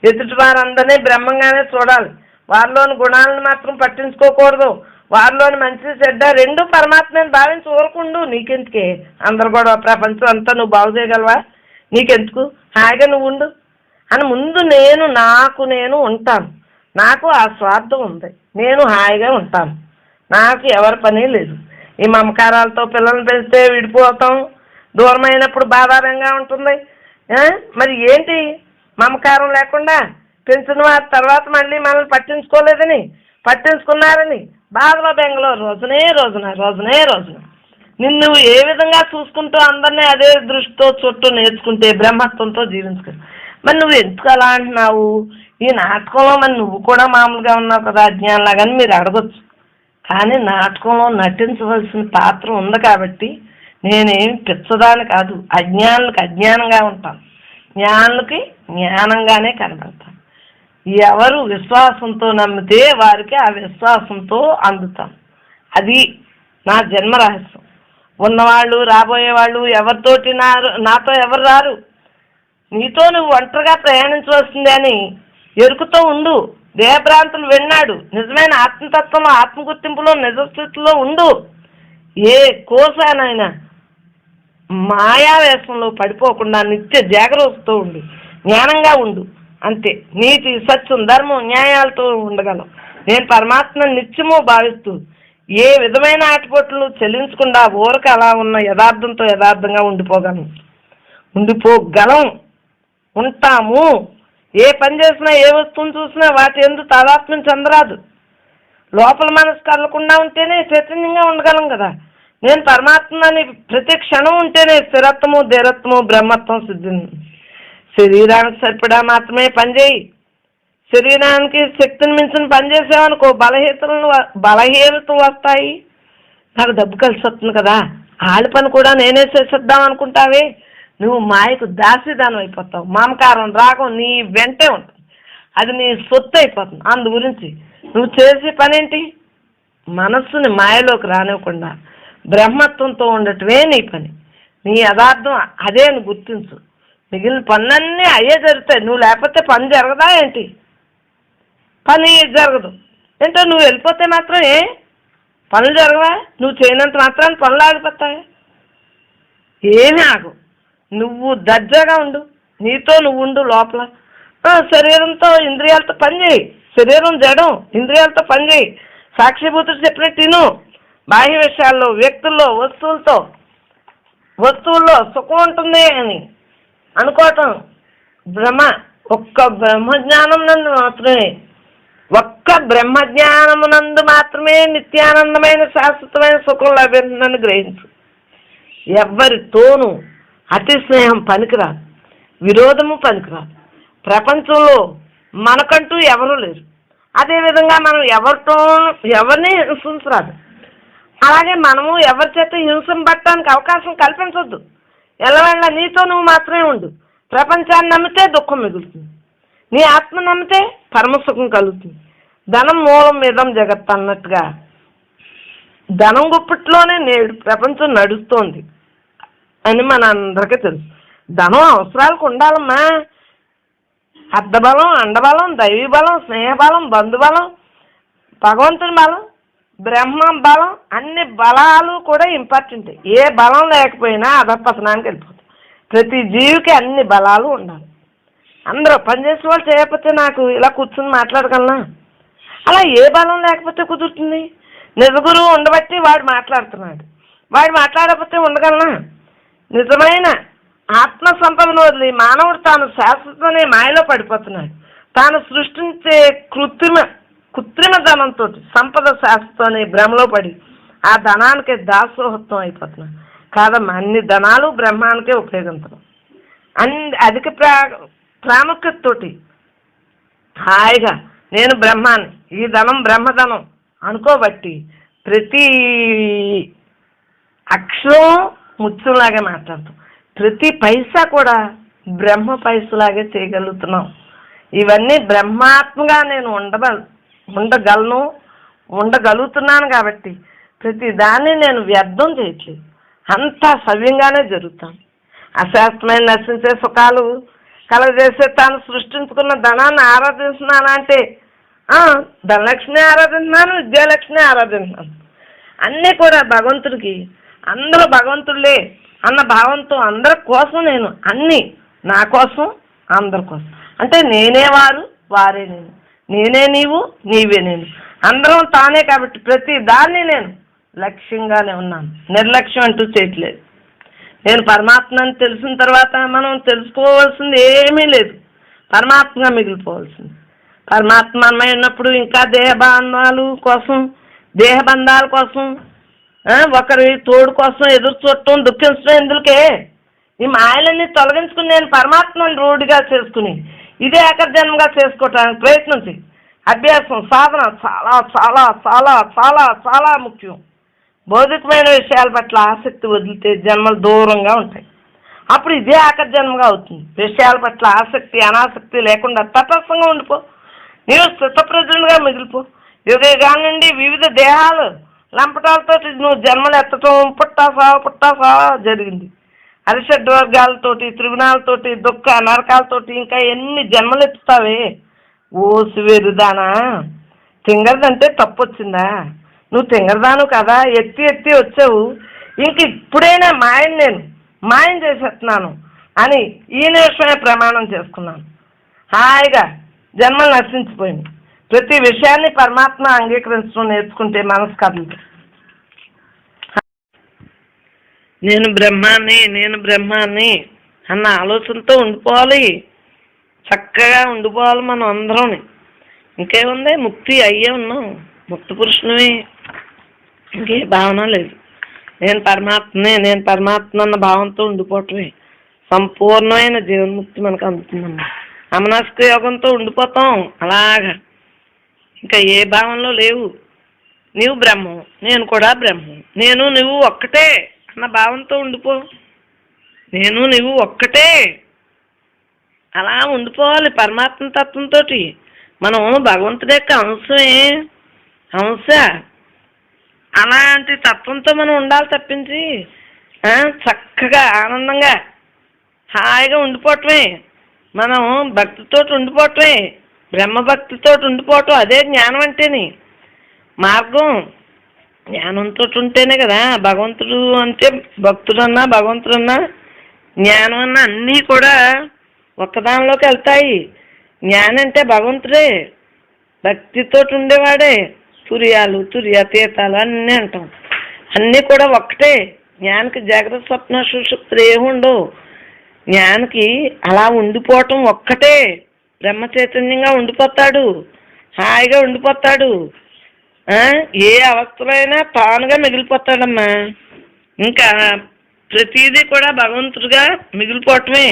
ఎదుటి వారందరినీ బ్రహ్మంగానే చూడాలి. వారిలోని గుణాలను మాత్రం పట్టించుకోకూడదు. వారిలోని మంచి చెడ్డ రెండు పరమాత్మని భావించి ఊరుకుండు. నీకెందుకే అందరు కూడా ప్రపంచం అంతా నువ్వు బాగు చేయగలవా? నీకెందుకు? హాయిగా నువ్వు ఉండు అని ముందు నేను ఉంటాను. నాకు ఆ స్వార్థం ఉంది. నేను హాయిగా ఉంటాను. నాకు ఎవరి పని లేదు. ఈ మమకారాలతో పిల్లల్ని పెంచితే విడిపోతాం. దూరమైనప్పుడు బాధారంగా ఉంటుంది. మరి ఏంటి మమకారం లేకుండా పెంచిన వారి తర్వాత మళ్ళీ మనల్ని పట్టించుకున్నారని బాధలో బెంగలో రోజునే నిన్ను ఏ విధంగా చూసుకుంటూ అందరినీ అదే దృష్టితో చుట్టూ నేర్చుకుంటే బ్రహ్మత్వంతో జీవించుకో. మరి నువ్వు ఎందుకు అలా అంటున్నావు? ఈ నాటకంలో మరి నువ్వు కూడా మామూలుగా ఉన్నావు కదా అజ్ఞానంలాగాని మీరు అడగచ్చు. కానీ నాటకంలో నటించవలసిన పాత్ర ఉంది కాబట్టి నేనేం పిచ్చదాని కాదు. అజ్ఞానులకు అజ్ఞానంగా ఉంటాను, జ్ఞానులకి జ్ఞానంగానే కనబడతాను. ఎవరు విశ్వాసంతో నమ్మితే వారికి ఆ విశ్వాసంతో అందుతాం. అది నా జన్మ రహస్యం. ఉన్నవాళ్ళు రాబోయేవాళ్ళు ఎవరితోటి నాతో ఎవరు రారు. నీతో నువ్వు ఒంటరిగా ప్రయాణించవలసిందే అని ఎరుకుతో ఉండు. దేహభ్రాంతులు విన్నాడు. నిజమైన ఆత్మతత్వంలో, ఆత్మగుర్తింపులో, నిజస్థితిలో ఉండు. ఏ కోసానైనా మాయావేశంలో పడిపోకుండా నిత్య జాగ్రత్తతో ఉండు. జ్ఞానంగా ఉండు. అంతే. నీతి, సత్యం, ధర్మం, న్యాయాలతో ఉండగలం. నేను పరమాత్మను నిత్యము భావిస్తూ ఏ విధమైన ఆటపోట్లు చెల్లించకుండా ఊరక అలా ఉన్న యథార్థంగా ఉండిపోగలం ఉంటాము. ఏ పని చేసినా, ఏ వస్తువును చూసినా వాటి ఎందుకు తాదాత్మ్యం చెందరాదు. లోపల మనసు కదలకుండా ఉంటేనే చైతన్యంగా ఉండగలం కదా. నేను పరమాత్మని ప్రతి క్షణం ఉంటేనే స్థిరత్వము, ధీరత్వము, బ్రహ్మత్వం సిద్ధింది. శరీరానికి సరిపడా మాత్రమే పనిచేయి. శరీరానికి శక్తిని మించిన పని చేసావనుకో బలహీనతలు వస్తాయి. నాకు డబ్బు కలిసి వస్తుంది కదా, ఆళ్ళ పని కూడా నేనే చేసేద్దాం అనుకుంటావే, నువ్వు మాయకు దాసిదానం అయిపోతావు. మమకారం రాగం నీ వెంటే ఉంటుంది, అది నీ సొత్తు అయిపోతుంది. అందు గురించి నువ్వు చేసే పని ఏంటి? మనస్సుని మాయలోకి రానివ్వకుండా బ్రహ్మత్వంతో ఉండటమే నీ పని. నీ యథార్థం అదే అని గుర్తించు. మిగిలిన పనులన్నీ అయ్యే జరుగుతాయి. నువ్వు లేకపోతే పని జరగదా ఏంటి? పని జరగదు. ఏంటో నువ్వు వెళ్ళిపోతే మాత్రం పనులు జరగవా? నువ్వు చేయనంత మాత్రాన్ని పనులు ఆగిపోతాయి? ఏమీ ఆగు. నువ్వు దర్జాగా ఉండు, నీతో నువ్వు ఉండు. లోపల శరీరంతో ఇంద్రియాలతో పని చేయి. శరీరం జడం, ఇంద్రియాలతో పని చేయి. సాక్షిభూతుడు చెప్పినట్టు తిను. బాహ్య విషయాల్లో, వ్యక్తుల్లో, వస్తువుల్లో సుఖం ఉంటుంది అని అనుకోవటం భ్రమ. ఒక్క బ్రహ్మజ్ఞానమునందు మాత్రమే నిత్యానందమైన శాశ్వతమైన సుఖం లభించిందని గ్రహించు. ఎవరితోనూ అతి స్నేహం పనికిరాదు, విరోధము పనికిరాదు. ప్రపంచంలో మనకంటూ ఎవరూ లేరు. అదేవిధంగా మనం ఎవరిని హింసించరాదు. అలాగే మనము ఎవరి చేత హింసం పట్టడానికి అవకాశం కల్పించొద్దు. ఎల్లవేళ నీతో నువ్వు మాత్రమే ఉండు. ప్రపంచాన్ని నమ్మితే దుఃఖం మిగులుతుంది, నీ ఆత్మ నమ్మితే పరమసుఖం కలుగుతుంది. ధనం మూలం మీదం జగత్ అన్నట్టుగా ధనం గుప్పట్లోనే నేడు ప్రపంచం నడుస్తోంది అని మన అందరికీ తెలుసు. ధనం అవసరాలకు ఉండాలమ్మా. అర్ధబలం, అండబలం, దైవీ బలం, స్నేహబలం, బంధుబలం, భగవంతుని బలం, బ్రహ్మ బలం, అన్ని బలాలు కూడా ఇంపార్టెంట్. ఏ బలం లేకపోయినా అధపతనానికి వెళ్ళిపోతుంది. ప్రతి జీవికి అన్ని బలాలు ఉండాలి. అందరూ పనిచేసే వాళ్ళు చేయకపోతే నాకు ఇలా కూర్చుని మాట్లాడగలనా? అలా ఏ బలం లేకపోతే కుదురుతుంది? నిజగురువు ఉండబట్టి వాడు మాట్లాడుతున్నాడు. వాడు మాట్లాడకపోతే ఉండగలనా? నిజమైన ఆత్మ సంపదను వదిలి మానవుడు తాను శాశ్వతమనే మాయలో పడిపోతున్నాడు. తాను సృష్టించే కృత్రిమ ధనంతో సంపద శాశ్వతం అనే భ్రమలో పడి ఆ ధనానికి దాసోహత్వం అయిపోతున్నాడు. కాదమ్మా, అన్ని ధనాలు బ్రహ్మానికే ఉపయోగించడం. అధిక ప్రాముఖ్యతతోటి హాయిగా నేను బ్రహ్మాన్ని, ఈ ధనం బ్రహ్మధనం అనుకోబట్టి ప్రతి అక్షరం ముత్యంలాగే మాట్లాడుతాం. ప్రతి పైసా కూడా బ్రహ్మ పైసలాగే చేయగలుగుతున్నాం. ఇవన్నీ బ్రహ్మాత్మగా నేను ఉండగలుగుతున్నాను కాబట్టి ప్రతి దాన్ని నేను వ్యర్థం చేయట్లేదు. అంతా సవ్యంగానే జరుగుతాను. అశాస్త్రమైన నశించే సుఖాలు కలగజేసే తాను సృష్టించుకున్న ధనాన్ని ఆరాధిస్తున్నాను అంటే ధనలక్ష్మి ఆరాధిస్తున్నాను, విద్యాలక్ష్మి ఆరాధిస్తున్నాను. అన్నీ కూడా భగవంతుడికి, అందరూ భగవంతుళ్ళే అన్న భావంతో అందరి కోసం నేను, అన్నీ నా కోసం, అందరి కోసం. అంటే నేనే వారు, వారే నేను, నేనే నీవు, నీవే నేను, అందరం తానే. కాబట్టి ప్రతి దాన్ని నేను లక్ష్యంగానే ఉన్నాను, నిర్లక్ష్యం అంటూ చేయట్లేదు. నేను పరమాత్మని తెలిసిన తర్వాత మనం తెలుసుకోవాల్సింది ఏమీ లేదు, పరమాత్మగా మిగిలిపోవాల్సింది. పరమాత్మమై ఉన్నప్పుడు ఇంకా దేహబంధాల కోసం ఒకరి తోడు కోసం ఎదురు చూడటం, దుఃఖించడం ఎందుకే? ఈ మాయలన్నీ తొలగించుకుని నేను పరమాత్మని రూఢిగా చేసుకుని ఇదే ఏకజన్మగా చేసుకోవటానికి ప్రయత్నం చేయి. అభ్యాసం, సాధన చాలా చాలా చాలా చాలా చాలా ముఖ్యం. భౌతికమైన విషయాల పట్ల ఆసక్తి వదిలితే జన్మలు దూరంగా ఉంటాయి. అప్పుడు ఇదే ఆకర్జన్మగా అవుతుంది. విషయాల పట్ల ఆసక్తి, అనాసక్తి లేకుండా తటస్థంగా ఉండిపో. నీవు స్థితప్రజ్ఞుడిగా మిగిలిపో. యుగాల నుండి వివిధ దేహాలు లంపటాలతో నువ్వు జన్మలు ఎత్తటం పుట్టా జరిగింది. అరిషడ్ వర్గాలతోటి, త్రిగుణాలతోటి, దుఃఖ నరకాలతోటి ఇంకా ఎన్ని జన్మలు ఎత్తుతావే? ఓ శివేరుదానా, తింగరదంటే తప్పు వచ్చిందా? నువ్వు తింగరదాను కదా, ఎత్తి వచ్చావు. ఇంక ఇప్పుడైనా నేను మాయం చేసేస్తున్నాను అని ఈ నిమిషమే ప్రమాణం చేసుకున్నాను. హాయిగా జన్మలు నశించిపోయింది. ప్రతి విషయాన్ని పరమాత్మ అంగీకరించడం నేర్చుకుంటే మనసు కదలదు. నేను బ్రహ్మాన్ని అన్న ఆలోచనతో ఉండిపోవాలి. చక్కగా ఉండిపోవాలి మనం అందరం. ఇంకేముంది, ముక్తి అయ్యే ఉన్నాం, ముక్త పురుషుని. ఇంకే భావన లేదు. నేను పరమాత్మ అన్న భావంతో ఉండిపోవటమే సంపూర్ణమైన జీవన్ముక్తి మనకు అందుతుందమ్మా. అమనస్క యోగంతో ఉండిపోతాం అలాగా. ఇంకా ఏ భావంలో లేవు. నీవు బ్రహ్మం, నేను కూడా బ్రహ్మం, నేను నువ్వు ఒక్కటే అన్న భావంతో ఉండిపో. నేను నువ్వు ఒక్కటే అలా ఉండిపోవాలి పరమాత్మ తత్వంతో. మనం భగవంతుడి యొక్క అంశమే, అంశ. అలాంటి తత్వంతో మనం ఉండాలి తప్పించి చక్కగా ఆనందంగా హాయిగా ఉండిపోవటమే. మనం భక్తితో ఉండిపోవటమే, బ్రహ్మభక్తితో ఉండిపోవటం. అదే జ్ఞానం అంటేని మార్గం. జ్ఞానంతో ఉంటేనే కదా భగవంతుడు. అంటే భక్తుడన్నా భగవంతుడన్నా జ్ఞానం అన్నా అన్నీ కూడా ఒక్కదానిలోకి వెళ్తాయి. జ్ఞానం అంటే భగవంతుడే, భక్తితో ఉండేవాడే. తుర్యాలు తుర్యాతీతాలు అన్నీ అంటాం, అన్నీ కూడా ఒక్కటే. జ్ఞానికి జాగ్రత్త స్వప్న సుషుప్తులు ఏముండవు. జ్ఞానికి అలా ఉండిపోవటం ఒక్కటే. బ్రహ్మ చైతన్యంగా ఉండిపోతాడు, హాయిగా ఉండిపోతాడు. ఏ అవస్థలో అయినా తానుగా మిగిలిపోతాడమ్మా. ఇంకా ప్రతిదీ కూడా భగవంతుడిగా మిగిలిపోవటమే.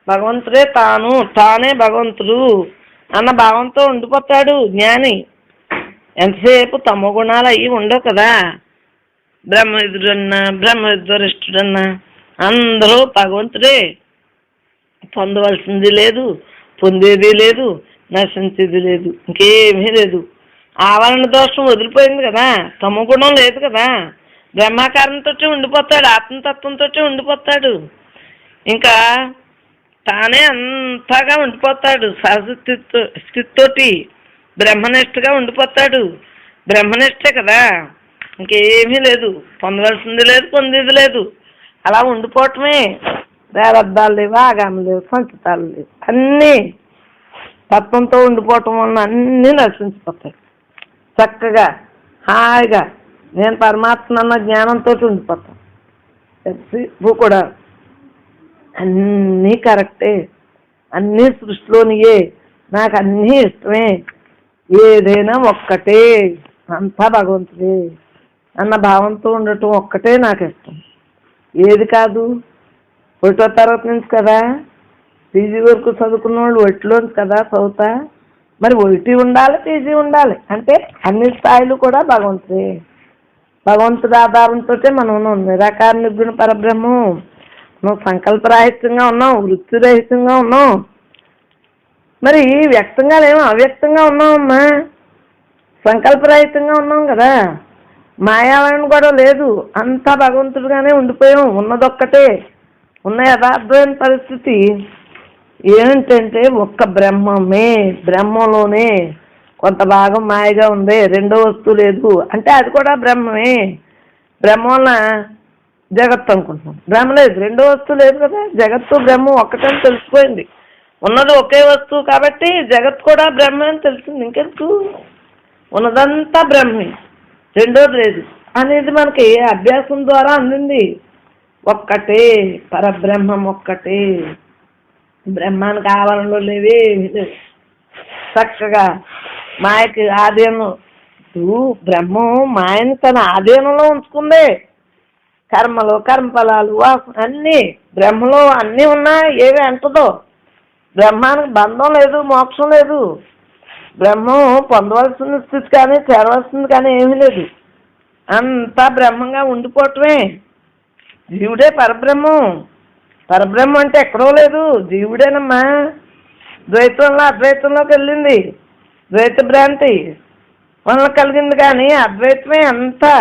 భగవంతుడే తాను, తానే భగవంతుడు అన్న భావంతో ఉండిపోతాడు జ్ఞాని. ఎంతసేపు తమో గుణాలు అవి ఉండవు కదా. బ్రహ్మవిధుడన్నా బ్రహ్మవిద్వరిష్ఠుడన్నా అందరూ భగవంతుడే. పొందవలసింది లేదు, పొందేది లేదు, నశించేది లేదు, ఇంకేమీ లేదు. ఆవరణ దోషం వదిలిపోయింది కదా, తమో గుణం లేదు కదా. బ్రహ్మాకారంతో ఉండిపోతాడు, ఆత్మతత్వంతో ఉండిపోతాడు. ఇంకా తానే అంతగా ఉండిపోతాడు. సహజ స్థితితోటి బ్రహ్మనిష్టగా ఉండిపోతాడు. బ్రహ్మనిష్టే కదా, ఇంకేమీ లేదు. పొందవలసింది లేదు, పొందేది లేదు. అలా ఉండిపోవటమే. వేరద్దాలు లేవు, ఆగాములు లేవు, సంచితాలు లేవు. అన్నీ తత్వంతో ఉండిపోవటం వలన అన్నీ నశించిపోతాయి. చక్కగా హాయిగా నేను పరమాత్మ అన్న జ్ఞానంతో ఉండిపోతాను. నువ్వు కూడా అన్నీ కరెక్టే, అన్నీ సృష్టిలోనియే, నాకు అన్నీ ఇష్టమే, ఏదైనా ఒక్కటే, అంతా భగవంతుడే అన్న భావంతో ఉండటం ఒక్కటే నాకు ఇష్టం. ఏది కాదు. 1వ తరగతి నుంచి కదా, పీజీ వరకు చదువుకున్న వాళ్ళు ఒంటిలోంచి కదా చదువుతా. మరి ఒంటి ఉండాలి, పీజీ ఉండాలి అంటే అన్ని స్థాయిలు కూడా భగవంతుడే. భగవంతుడి ఆధారంతో మనం ఉన్నాం. నిరాకార నిర్గుణ పరబ్రహ్మం. నువ్వు సంకల్పరాహిత్యంగా ఉన్నావు, వృత్తిరహితంగా ఉన్నావు. మరి వ్యక్తంగా లేమో అవ్యక్తంగా ఉన్నావమ్మా. సంకల్పరహితంగా ఉన్నాం కదా, మాయావరణ కూడా లేదు. అంతా భగవంతుడిగానే ఉండిపోయాం. ఉన్నదొక్కటే. ఉన్న యథార్థమైన పరిస్థితి ఏంటంటే ఒక్క బ్రహ్మమే. బ్రహ్మంలోనే కొంత భాగం మాయగా ఉంది, రెండో వస్తువు లేదు అంటే అది కూడా బ్రహ్మమే. బ్రహ్మ వలన జగత్తు అనుకుంటున్నాం, బ్రహ్మ లేదు, రెండో వస్తువు లేదు కదా. జగత్తు బ్రహ్మం ఒక్కటని తెలిసిపోయింది. ఉన్నది ఒకే వస్తువు కాబట్టి జగత్ కూడా బ్రహ్మ అని తెలిసింది. ఇంకెందుకు, ఉన్నదంతా బ్రహ్మే, రెండోది లేదు అనేది మనకి అభ్యాసం ద్వారా అందింది. ఒక్కటే పరబ్రహ్మం, ఒక్కటే. బ్రహ్మానికి ఆవరణలో లేవే లేవు. చక్కగా మాయకి ఆధీనం. బ్రహ్మం మాయని తన ఆధీనంలో ఉంచుకుందే. కర్మలు, కర్మఫలాలు, వాసన అన్నీ బ్రహ్మలో అన్నీ ఉన్నా ఏవి అంటదో. బ్రహ్మానికి బంధం లేదు, మోక్షం లేదు. బ్రహ్మం పొందవలసిన స్థితి కానీ చేరవలసింది కానీ ఏమీ లేదు. అంతా బ్రహ్మంగా ఉండిపోవటమే. జీవుడే పరబ్రహ్మం. పరబ్రహ్మం అంటే ఎక్కడో లేదు, జీవుడేనమ్మా. ద్వైతంలో అద్వైతంలోకి వెళ్ళింది, ద్వైత భ్రాంతి వలన కలిగింది. కానీ అద్వైతమే అంతా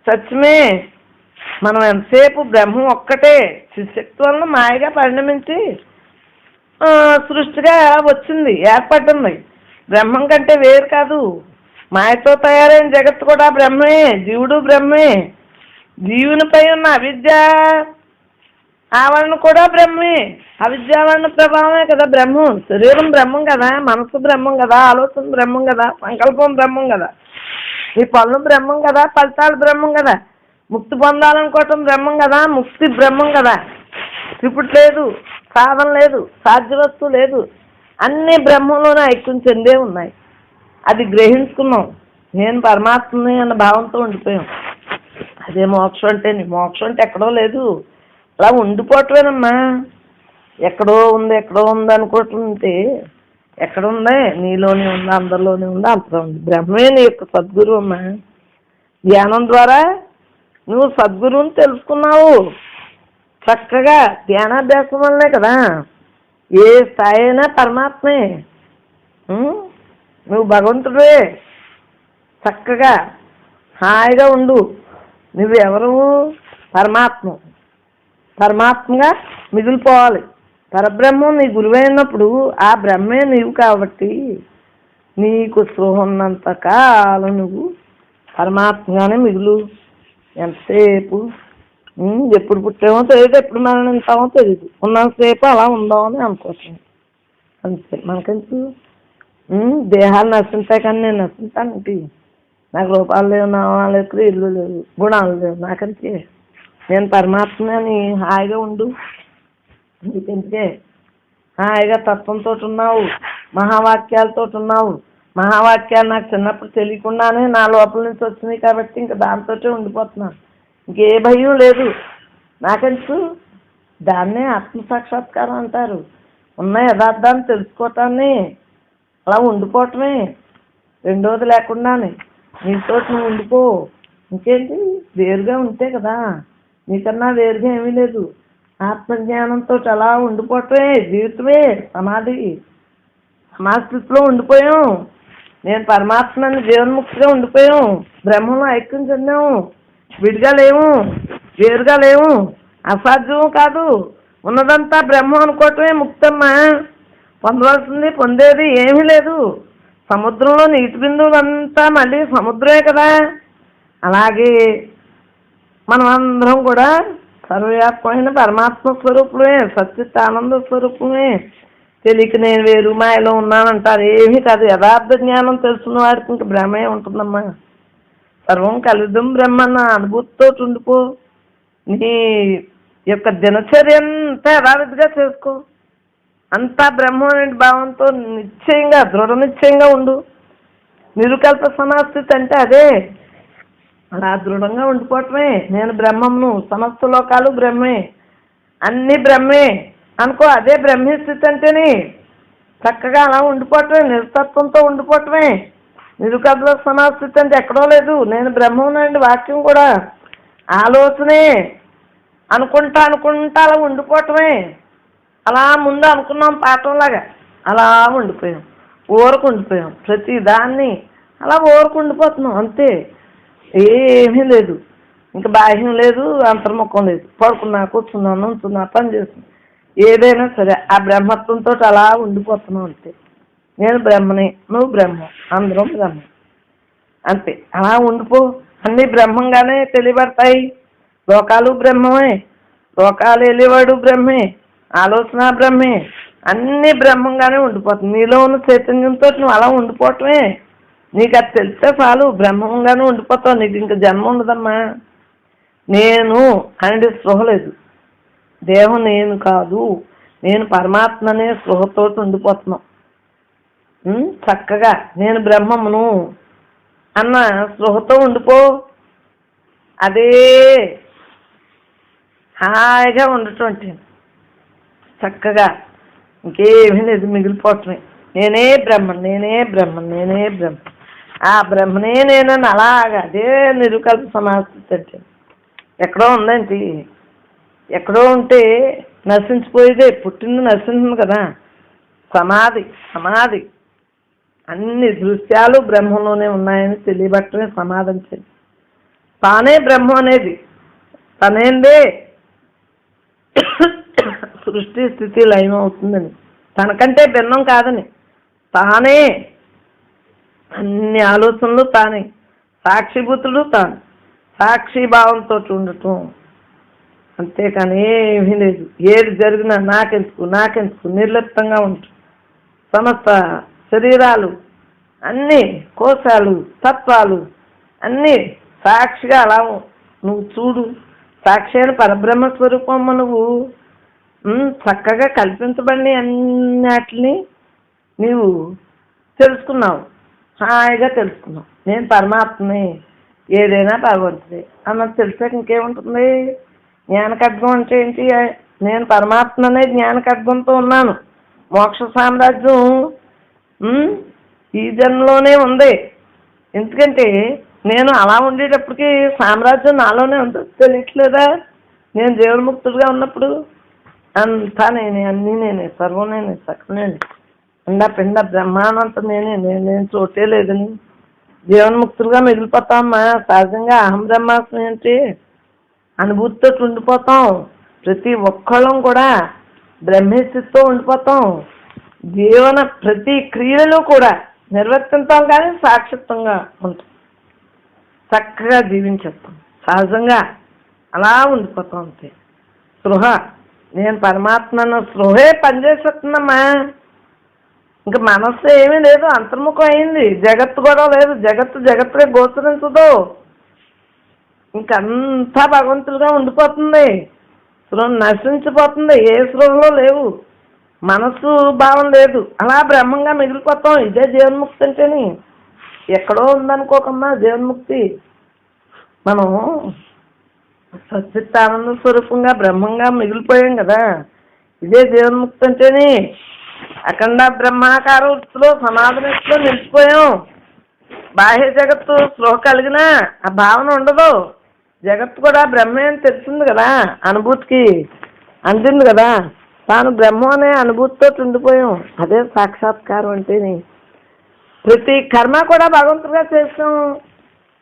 సత్యమే. మనం ఎంతసేపు బ్రహ్మం ఒక్కటే. శక్తి వలన మాయగా పరిణమించి సృష్టిగా వచ్చింది, ఏర్పడింది. బ్రహ్మం కంటే వేరు కాదు. మాయతో తయారైన జగత్తు కూడా బ్రహ్మే, జీవుడు బ్రహ్మే. జీవునిపై ఉన్న అవిద్య ఆవరణ కూడా బ్రహ్మే. అవిద్యావరణ ప్రభావమే కదా బ్రహ్మం. శరీరం బ్రహ్మం కదా, మనసు బ్రహ్మం కదా, ఆలోచన బ్రహ్మం కదా, సంకల్పం బ్రహ్మం కదా, ఈ పనులు బ్రహ్మం కదా, ఫలితాలు బ్రహ్మం కదా, ముక్తి పొందాలనుకోవటం బ్రహ్మం కదా, ముక్తి బ్రహ్మం కదా. ఇప్పుడు లేదు, సాధన లేదు, సాధ్య వస్తువు లేదు, అన్నీ బ్రహ్మంలోనే ఐక్యం చెందే ఉన్నాయి. అది గ్రహించుకున్నాం. నేను పరమాత్మని అన్న భావంతో ఉండిపోయాం. అదే మోక్షం అంటే. మోక్షం అంటే ఎక్కడో లేదు, అలా ఉండిపోవటమేనమ్మా. ఎక్కడో ఉంది అనుకుంటుంటే ఎక్కడుంది? నీలోనే ఉంది, అందరిలోనే ఉంది, అంతలో ఉంది. బ్రహ్మే నీ యొక్క సద్గురువు అమ్మా. ధ్యానం ద్వారా నువ్వు సద్గురువుని తెలుసుకున్నావు. చక్కగా ధ్యానాభ్యాసం వల్లనే కదా. ఏ స్థాయి అయినా పరమాత్మే. నువ్వు భగవంతుడే. చక్కగా హాయిగా ఉండు. నువ్వెవరు? పరమాత్మగా మిగిలిపోవాలి. పరబ్రహ్మం నీ గురువైనప్పుడు ఆ బ్రహ్మే నీవు కాబట్టి నీకు స్పృహ ఉన్నంత కాలం నువ్వు పరమాత్మగానే మిగులు. ఎంతసేపు ఎప్పుడు పుట్టామో తెలియదు, ఎప్పుడు మరణిస్తామో తెలియదు. ఉన్నంతసేపు అలా ఉందామని అనుకుంటున్నాను. అంతే. మనకెందుకు? దేహాలు నశింతాయి కానీ నేను నశింతానంటే నాకు రూపాయలు లేవు, నామాలు లేవు, ఇల్లు లేవు, గుణాలు లేవు. నాకంతే. నేను పరమాత్మని హాయిగా ఉండు. నీకెందుకే? హాయిగా తత్వంతో ఉన్నావు, మహావాక్యాలతో ఉన్నావు. మహావాక్యాలు నాకు చిన్నప్పుడు తెలియకుండానే నా లోపల నుంచి వచ్చినాయి కాబట్టి ఇంకా దాంతో ఉండిపోతున్నాను. ఇంకే భయం లేదు. నాకెందుకు? దాన్నే ఆత్మసాక్షాత్కారం అంటారు. ఉన్న యథార్థాన్ని తెలుసుకోవటాన్ని అలా ఉండిపోవటమే. రెండోది లేకుండానే నీతో నువ్వు ఉండిపో. ఇంకేంటి? వేరుగా ఉంటే కదా. నీకన్నా వేరుగా ఏమీ లేదు. ఆత్మజ్ఞానంతో అలా ఉండిపోవటమే జీవితమే. సమాధిస్థితిలో ఉండిపోయాం. నేను పరమాత్మని జీవన్ముక్తిగా ఉండిపోయాం. బ్రహ్మలో ఐక్యం చెందాము. విడిగా లేవు, వేరుగా లేవు. అసాధ్యం కాదు. ఉన్నదంతా బ్రహ్మం అనుకోవటమే ముక్తమ్మా. పొందవలసింది పొందేది ఏమీ లేదు. సముద్రంలో నీటి బిందువులంతా మళ్ళీ సముద్రమే కదా. అలాగే మనం అందరం కూడా సర్వవ్యాపకమైన పరమాత్మ స్వరూపమే, సచ్చిత్ ఆనంద స్వరూపమే. తెలియక నేను వేరు మాయలో ఉన్నానంటారు. ఏమీ కాదు. యథార్థ జ్ఞానం తెలుసుకున్న వారికి ఇంక బ్రహ్మే ఉంటుందమ్మా. సర్వం కలిదం బ్రహ్మ అన్న అనుభూతితో ఉండిపో. నీ యొక్క దినచర్య అంతా యథావిధిగా చేసుకో. అంతా బ్రహ్మమైన భావంతో నిశ్చయంగా దృఢ నిశ్చయంగా ఉండు. నిరుకల్ప సమాస్థితి అంటే అదే. అలా దృఢంగా ఉండిపోవటమే. నేను బ్రహ్మమును, సమస్త లోకాలు బ్రహ్మే, అన్ని బ్రహ్మే అనుకో. అదే బ్రహ్మస్థితి అంటేనే. చక్కగా అలా ఉండిపోవటమే. నిరతత్వంతో ఉండిపోవటమే. నిరుకల్ప సమాస్థితి అంటే ఎక్కడో లేదు. నేను బ్రహ్మనండి. వాక్యం కూడా ఆలోచనే. అనుకుంటా అలా ఉండిపోవటమే. అలా ముందు అనుకున్నాం పాఠంలాగా అలా ఉండిపోయాం. ఉండిపోయాం. ప్రతి దాన్ని అలా ఉండిపోతున్నాం అంతే. ఏమీ లేదు. ఇంకా బాహ్యం లేదు, అంతర్ముఖం లేదు. పడుకున్నా, కూర్చున్నా, నుంచున్నా, పని చేస్తున్నా, ఏదైనా సరే ఆ బ్రహ్మత్వంతో అలా ఉండిపోతున్నాం అంతే. నేను బ్రహ్మని, నువ్వు బ్రహ్మం, అందరం బ్రహ్మం అంతే. అలా ఉండిపో. అన్నీ బ్రహ్మంగానే తెలియబడతాయి. లోకాలు బ్రహ్మమే, లోకాలు వెళ్ళేవాడు బ్రహ్మే, ఆలోచన బ్రహ్మే, అన్నీ బ్రహ్మంగానే ఉండిపోతుంది. నీలో ఉన్న చైతన్యంతో నువ్వు అలా ఉండిపోవటమే. నీకు అది తెలిస్తే చాలు, బ్రహ్మంగానే ఉండిపోతావు. నీకు ఇంకా జన్మ ఉండదమ్మా. నేను అనేది స్పృహ లేదు. దేహం నేను కాదు, నేను పరమాత్మనే స్పృహతో ఉండిపోతున్నాం. చక్కగా నేను బ్రహ్మమును అన్న స్పృహతో ఉండిపో. అదే హాయిగా ఉండటం. చక్కగా ఇంకేమీ లేదు, మిగిలిపోవటమే. నేనే బ్రహ్మం, నేనే బ్రహ్మం, నేనే బ్రహ్మం. ఆ బ్రహ్మనే నేనని అలాగా అదే నిరుకల్ప సమాస్థితి అంటే. ఎక్కడో ఉందండి. ఎక్కడో ఉంటే నశించిపోయేదే. పుట్టింది నశించింది కదా. సమాధి అన్ని దృశ్యాలు బ్రహ్మంలోనే ఉన్నాయని తెలియబట్టమే సమాధి అంటే. తానే బ్రహ్మం అనేది. తనేందే సృష్టి స్థితి లయం అవుతుందని, తనకంటే భిన్నం కాదని. తానే అన్ని ఆలోచనలు తానే. సాక్షిభూతుడు తాను. సాక్షిభావంతో ఉండటం అంతేకాని ఏమీ లేదు. ఏది జరిగినా నాకెందుకు నిర్లిప్తంగా ఉంటుంది. సమస్త శరీరాలు, అన్నీ కోశాలు, తత్వాలు అన్నీ సాక్షిగా అలా నువ్వు చూడు. సాక్షి అయిన పరబ్రహ్మ స్వరూపమ్మ నువ్వు. చక్కగా కల్పించబడి అన్నిటిని నీవు తెలుసుకున్నావు. హాయిగా తెలుసుకున్నావు. నేను పరమాత్మని, ఏదైనా భగవంతుడే అన్నది తెలిసాక ఇంకేముంటుంది? జ్ఞానఖడ్గం అంటే ఏంటి? నేను పరమాత్మనే జ్ఞాన ఖడ్గంతో ఉన్నాను. మోక్ష సామ్రాజ్యం ఈ జన్మలోనే ఉంది. ఎందుకంటే నేను అలా ఉండేటప్పటికి సామ్రాజ్యం నాలోనే ఉంటుంది. తెలియట్లేదా? నేను జీవన్ముక్తుడిగా ఉన్నప్పుడు అంతా నేనే, అన్నీ నేనే, సర్వం నేనే, సకలం నేనే, పిండ పిండ బ్రహ్మానంత నేను చోటే లేదని జీవన్ముక్తులుగా మిగిలిపోతామమ్మా. సహజంగా అహం బ్రహ్మాస్మి అంటే అనుభూతితో ఉండిపోతాం. ప్రతి ఒక్కళ్ళం కూడా బ్రహ్మస్థితితో ఉండిపోతాం. జీవన ప్రతి క్రియలను కూడా నిర్వర్తించాం, కానీ సాక్షిత్వంగా ఉంటాం, చక్కగా జీవించేస్తాం, సహజంగా అలా ఉండిపోతాం. అంతే స్పృహ, నేను పరమాత్మను స్పృహే పనిచేసేస్తుందమ్మా. ఇంకా మనస్సు ఏమీ లేదు, అంతర్ముఖం అయింది. జగత్తు కూడా లేదు, జగత్తుగా గోచరించదు. ఇంకంతా భగవంతుడిగా ఉండిపోతుంది. స్పృహ నశించిపోతుంది, ఏ స్పృహలో లేవు, మనస్సు భావం లేదు, అలా బ్రహ్మంగా మిగిలిపోతాం. ఇదే జీవన్ముక్తి అంటేని. ఎక్కడో ఉందనుకోకమ్మా జీవన్ముక్తి. మనం సచ్చిత్తానంద స్వరూపంగా బ్రహ్మంగా మిగిలిపోయాం కదా, ఇదే జీవన్ముక్తి అంటేని. అఖండ బ్రహ్మాకార వృత్తిలో సమాధనిలో నిలిచిపోయాం. బాహ్య జగత్తు స్పృహ కలిగినా ఆ భావన ఉండదు. జగత్తు కూడా బ్రహ్మే అని తెలిసింది కదా, అనుభూతికి అందింది కదా. తాను బ్రహ్మ అనే అనుభూతితో ఉండిపోయాం. అదే సాక్షాత్కారం అంటేని. ప్రతి కర్మ కూడా భగవంతుడిగా చేసాం.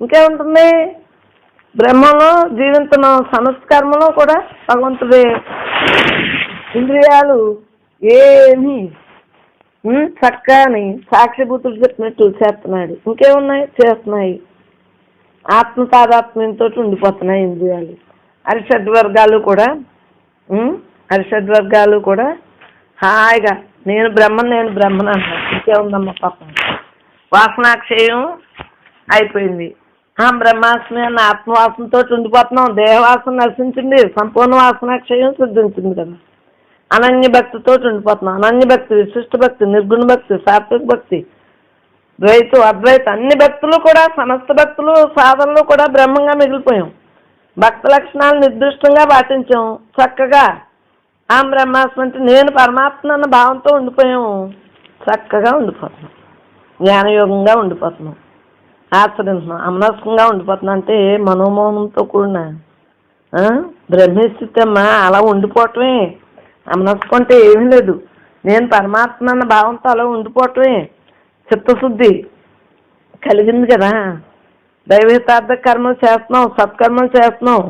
ఇంకేముంటుంది? బ్రహ్మలో జీవించడం, సమస్త కర్మలో కూడా భగవంతుడే. ఇంద్రియాలు ఏమి చక్కని సాక్షిభూతులు చెప్పినట్టు చేస్తున్నాడు. ఇంకేమున్నాయి? చేస్తున్నాయి. ఆత్మ తాదాత్మ్యంతో ఉండిపోతున్నాయి ఇంద్రియాలు. అరిషడ్వర్గాలు కూడా హాయిగా నేను బ్రహ్మను అంటాను. ఇంకేముందమ్మా పాపం. వాసనాక్షయం అయిపోయింది. బ్రహ్మాస్మి అన్న ఆత్మవాసనతో ఉండిపోతున్నాం. దేహవాసన నశించింది, సంపూర్ణ వాసనాక్షయం సిద్ధించింది కదా. అనన్య భక్తితో ఉండిపోతున్నాం. అనన్య భక్తి, విశిష్ట భక్తి, నిర్గుణ భక్తి, సాత్విక భక్తి, ద్వైతం, అద్వైతం, అన్ని భక్తులు కూడా, సమస్త భక్తులు సాధనలు కూడా బ్రహ్మంగా మిగిలిపోయాం. భక్త లక్షణాలు నిర్దిష్టంగా పాటించాం. చక్కగా బ్రహ్మాస్మి అంటే నేను పరమాత్మ అన్న భావంతో ఉండిపోయాము. చక్కగా ఉండిపోతున్నాం, జ్ఞానయోగంగా ఉండిపోతున్నాం, ఆచరిస్తున్నాం, అమనస్కంగా ఉండిపోతున్నాం. అంటే మనోమోహంతో కూడిన బ్రహ్మస్థితి అమ్మా. అలా ఉండిపోవటమే. అమనస్కం అంటే ఏమీ లేదు, నేను పరమాత్మ అన్న భావంతో అలా ఉండిపోవటమే. చిత్తశుద్ధి కలిగింది కదా. దైవహితార్థ కర్మలు చేస్తున్నాం, సత్కర్మలు చేస్తున్నాం,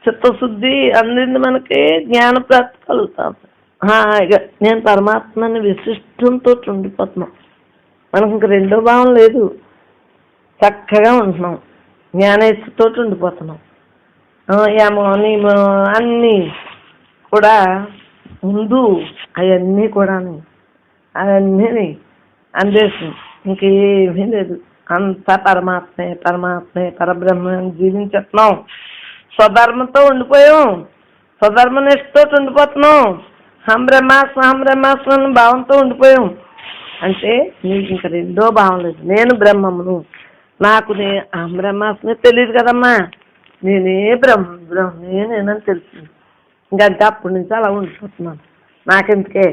చిత్తశుద్ధి అందింది, మనకి జ్ఞాన ప్రాప్తి కలుగుతాం. ఇక నేను పరమాత్మని విశిష్టంతో ఉండిపోతున్నాం. మనకు ఇంక రెండో భావం లేదు. చక్కగా ఉంటున్నాం, జ్ఞానేశతో ఉండిపోతున్నాం. ఏమో నీమో అన్నీ కూడా ముందు అవన్నీ కూడా అవన్నీ అందేసి ఇంకేమీ లేదు. అంతా పరమాత్మే పరబ్రహ్మ జీవించేస్తున్నాం. స్వధర్మంతో ఉండిపోయాం, స్వధర్మనిష్టతో ఉండిపోతున్నాం. హం బ్రహ్మాస్మ భావంతో ఉండిపోయాం. అంటే నీకు ఇంక రెండో భావం లేదు. నేను బ్రహ్మమును, నాకు అహం బ్రహ్మాస్మే తెలియదు కదమ్మా. నేనే నేనేనని తెలిసింది. ఇంకంటే అప్పటి నుంచి అలా ఉండిపోతున్నాను. నాకెందుకే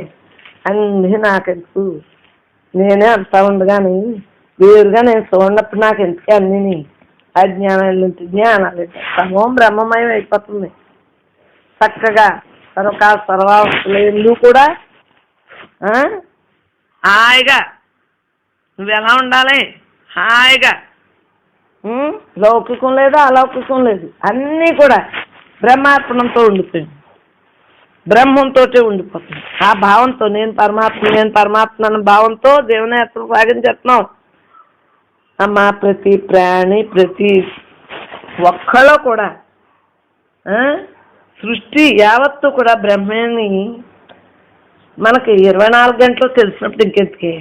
అన్నీ, నాకెందుకు, నేనే అంతా ఉండగాని వేరుగా నేను చూడనప్పుడు నాకెందుకే అన్నీ. అజ్ఞానాలు నుంచి జ్ఞానాలు సమం బ్రహ్మమయం అయిపోతుంది. చక్కగా సర్వావస్థలు ఎందుకు కూడా హాయిగా నువ్వెలా ఉండాలి? హాయిగా లౌకికం లేదు, అలౌకికం లేదు, అన్నీ కూడా బ్రహ్మార్పణంతో ఉండిపోయింది. బ్రహ్మంతో ఉండిపోతుంది. ఆ భావంతో నేను పరమాత్మ అన్న భావంతో జీవనయాత్ర సాగించేస్తున్నాం అమ్మా. ప్రతి ప్రాణి, ప్రతి ఒక్కళ్ళు కూడా సృష్టి యావత్తు కూడా బ్రహ్మని మనకి 24 గంటలు తెలిసినప్పుడు ఇంకెందుకే,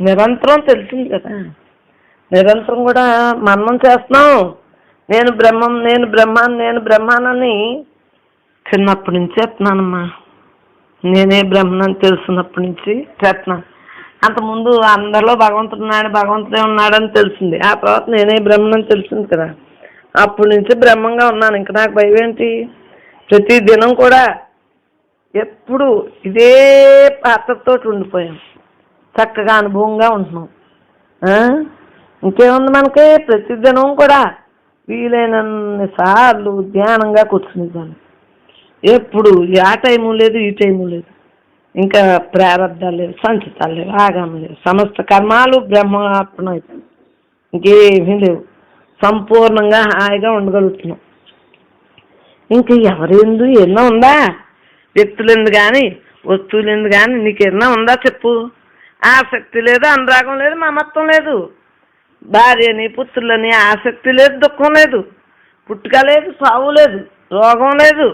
నిరంతరం తెలిసింది కదా. నిరంతరం కూడా మననం చేస్తున్నాం. నేను బ్రహ్మానని చిన్నప్పటి నుంచి చెప్తున్నానమ్మా. నేనే బ్రహ్మనని తెలుసున్నప్పటి నుంచి చేస్తున్నాను. అంతకుముందు అందరిలో భగవంతుడే ఉన్నాడని తెలిసింది. ఆ తర్వాత నేనే బ్రహ్మనని తెలిసింది కదా. అప్పటి నుంచి బ్రహ్మంగా ఉన్నాను. ఇంకా నాకు భయం ఏంటి? ప్రతి దినం కూడా ఎప్పుడు ఇదే పాత్రతో ఉండిపోయాం, చక్కగా అనుభవంగా ఉంటున్నాం. ఇంకేముంది మనకి? ప్రతిదినం కూడా వీలైనన్ని సార్లు ధ్యానంగా కూర్చునేదాన్ని. ఎప్పుడు ఆ టైము లేదు, ఈ టైము లేదు, ఇంకా ప్రారంధాలు లేవు, సంచితాలు లేవు, ఆగాము లేవు, సమస్త కర్మాలు బ్రహ్మార్పణ అయిపోయింది, ఇంకేమీ లేవు, సంపూర్ణంగా హాయిగా ఉండగలుగుతున్నాం. ఇంక ఎవరెందు ఎన్నో ఉందా? వ్యక్తులందు కానీ వస్తువులందు కానీ నీకు ఎన్నో ఉందా చెప్పు? ఆసక్తి లేదు, అనురాగం లేదు, మమత్వం లేదు, భార్యని పుత్రులని ఆసక్తి లేదు, దుఃఖం లేదు, పుట్టుక లేదు, సావు లేదు, రోగం లేదు,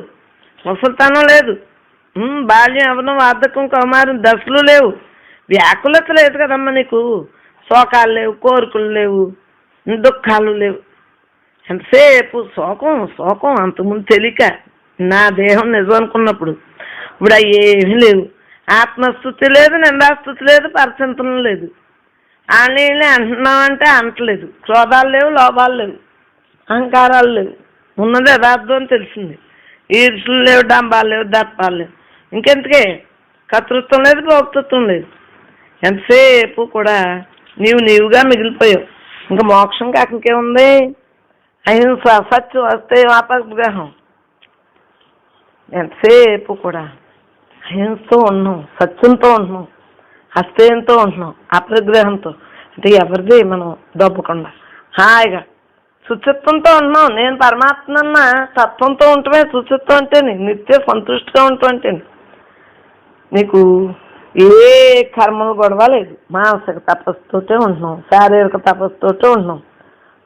ముసలితనం లేదు, బాల్యం, యవ్వనం, వార్ధక్యం, కౌమారం దశలు లేవు, వ్యాకులత లేదు కదమ్మా నీకు, శోకాలు లేవు, కోరికలు లేవు, దుఃఖాలు లేవు. ఎంతసేపు శోకం శోకం, అంతకుముందు తెలియక నా దేహం నిజం అనుకున్నప్పుడు. ఇప్పుడు అవి ఏమీ లేవు. ఆత్మస్థుతి లేదు, నిందాస్థుతి లేదు, పరచింతనం లేదు. వాళ్ళని అంటున్నామంటే అంటలేదు. క్రోధాలు లేవు, లోభాలు లేవు, అహంకారాలు లేవు, ఉన్నది యథార్థం అని తెలిసింది. ఈర్షులు లేవు, డంబాలు లేవు, దర్పాలు లేవు. ఇంకెందుకే? కర్తృత్వం లేదు, భోక్తృత్వం లేదు. ఎంతసేపు కూడా నీవుగా మిగిలిపోయావు. ఇంకా మోక్షం కాక ఇంకేముంది? అహింస, సత్యం, అస్తేయం, అపగ్రహం. ఎంతసేపు కూడా అహింసతో ఉంటున్నాం, సత్యంతో ఉంటున్నాం, హస్తేయంతో ఉంటున్నాం, అపరిగ్రహంతో. అంటే ఎవరిది మనం దొబ్బకుండా హాయిగా శుచిత్వంతో ఉంటున్నాం. నేను పరమాత్మన్న తత్వంతో ఉంటమే శుచిత్వం అంటేనే, నిత్య సంతుష్టిగా ఉంటమంటేనే. నీకు ఏ కర్మలు గొడవ లేదు. మానసిక తపస్సుతోటే ఉంటున్నాం, శారీరక తపస్సుతోటే ఉంటున్నాం,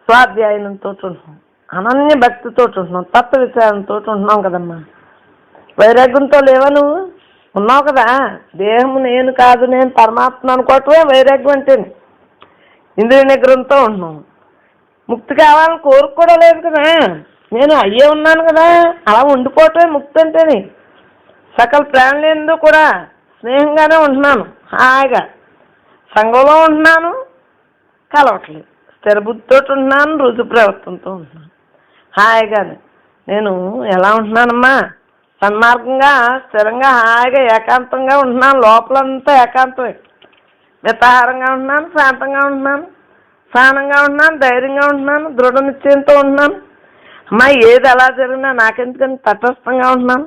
స్వాధ్యాయంతో ఉంటున్నాం, అనన్య భక్తితో ఉంటున్నాం, తత్వ విచారంతో ఉంటున్నాం కదమ్మా. వైరాగ్యంతో లేవా? నువ్వు ఉన్నావు కదా. దేహము నేను కాదు, నేను పరమాత్మ అనుకోవటమే వైరాగ్యం అంటేనే. ఇంద్రియ నిగ్రహంతో ఉంటున్నాం. ముక్తి కావాలని కోరిక కూడా లేదు కదా. నేను అయ్యే ఉన్నాను కదా, అలా ఉండిపోవటమే ముక్తి అంటేనే. సకల ప్రాణులందు కూడా స్నేహంగానే ఉంటున్నాను, హాయిగా సంఘంలో ఉంటున్నాను, కలవట్లేదు, స్థిర బుద్ధితో ఉంటున్నాను, రుజు ప్రవర్తనతో ఉంటున్నాను, హాయిగానే. నేను ఎలా ఉంటున్నానమ్మా? సన్మార్గంగా, స్థిరంగా, హాయిగా, ఏకాంతంగా ఉంటున్నాను. లోపలంతా ఏకాంతమే. మితాహారంగా ఉంటున్నాను, శాంతంగా ఉంటున్నాను, సహనంగా ఉంటున్నాను, ధైర్యంగా ఉంటున్నాను, దృఢ నిశ్చయంతో ఉంటున్నాను. అమ్మా ఏది ఎలా జరిగినా నాకెందుకని తటస్థంగా ఉంటున్నాను.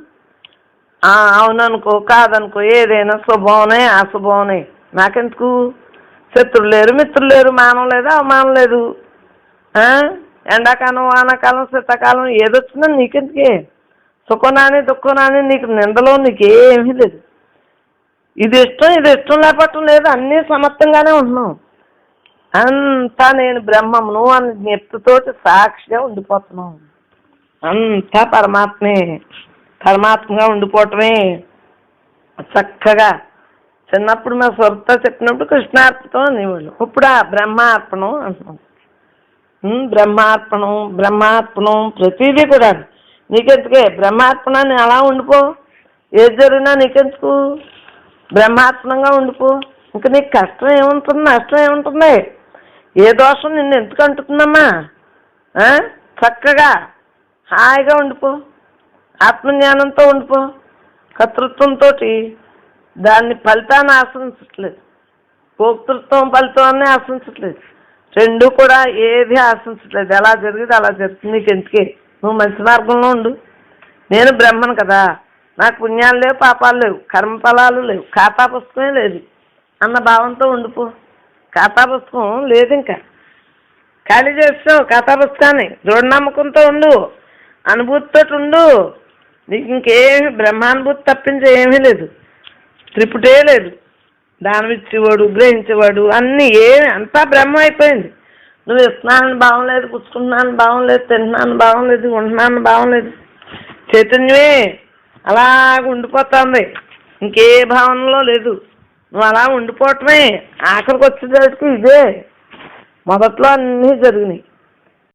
అవుననుకో, కాదనుకో, ఏదైనా శుభమనే అశుభమనే నాకెందుకు. శత్రులు లేరు, మిత్రులు లేరు, మానం లేదు, అవమానం లేదు. ఎండాకాలం, వానాకాలం, శీతాకాలం ఏదొచ్చినా నీకెందుకే. సుఖనాని దుఃఖనాని నీకు నిందలో నీకేమీ లేదు. ఇది ఇష్టం, ఇది ఇష్టం లేకపోవటం లేదు, అన్నీ సమర్థంగానే ఉంటున్నావు. అంతా నేను బ్రహ్మమును అని జ్ఞప్తితోటి సాక్షిగా ఉండిపోతున్నావు. అంతా పరమాత్మే, పరమాత్మగా ఉండిపోవటమే చక్కగా. చిన్నప్పుడు మా స్వరూప చెప్పినప్పుడు కృష్ణార్పణం అనేవాళ్ళు. ఇప్పుడు ఆ బ్రహ్మార్పణం అంటున్నాం. బ్రహ్మార్పణం ప్రతిదీ కూడా నీకెందుకే. బ్రహ్మార్పణాన్ని అలా ఉండిపో. ఏది జరిగినా నీకెందుకు, బ్రహ్మార్పణంగా ఉండిపో. ఇంకా నీకు కష్టం ఏముంటుంది, నష్టం ఏముంటుంది, ఏ దోషం నిన్ను ఎందుకు అంటుతుందమ్మా? చక్కగా హాయిగా ఉండిపో, ఆత్మజ్ఞానంతో ఉండిపో, కర్తృత్వంతో దాన్ని ఫలితాన్ని ఆశించట్లేదు, భోక్తృత్వం ఫలితాన్ని ఆశించట్లేదు, రెండు కూడా ఏది ఆశించట్లేదు. ఎలా జరిగింది అలా జరుగుతుంది, నీకు ఎందుకే. నువ్వు మంచి మార్గంలో ఉండు. నేను బ్రహ్మను కదా, నాకు పుణ్యాలు లేవు, పాపాలు లేవు, కర్మఫలాలు లేవు, ఖాతా పుస్తకమే లేదు అన్న భావంతో ఉండిపో. ఖాతా పుస్తకం లేదు, ఇంకా ఖాళీ చేస్తావు ఖాతా పుస్తకాన్ని. దృఢ నమ్మకంతో ఉండు, అనుభూతితో ఉండు. నీకు ఇంకేమి బ్రహ్మానుభూతి తప్పించి ఏమీ లేదు, త్రిపుటే లేదు. దానం ఇచ్చేవాడు, గ్రహించేవాడు, అన్నీ అంతా బ్రహ్మ అయిపోయింది. నువ్వు ఇస్తున్నానని భావం లేదు, పుచ్చుకుంటున్నాను భావం లేదు, తింటున్నాను భావం లేదు, ఉంటున్నాను భావం లేదు. చైతన్యమే అలాగ ఉండిపోతుంది, ఇంకే భావనలో లేదు. నువ్వు అలా ఉండిపోవటమే. ఆఖరికి వచ్చేసరికి ఇదే. మొదట్లో అన్నీ జరిగినాయి,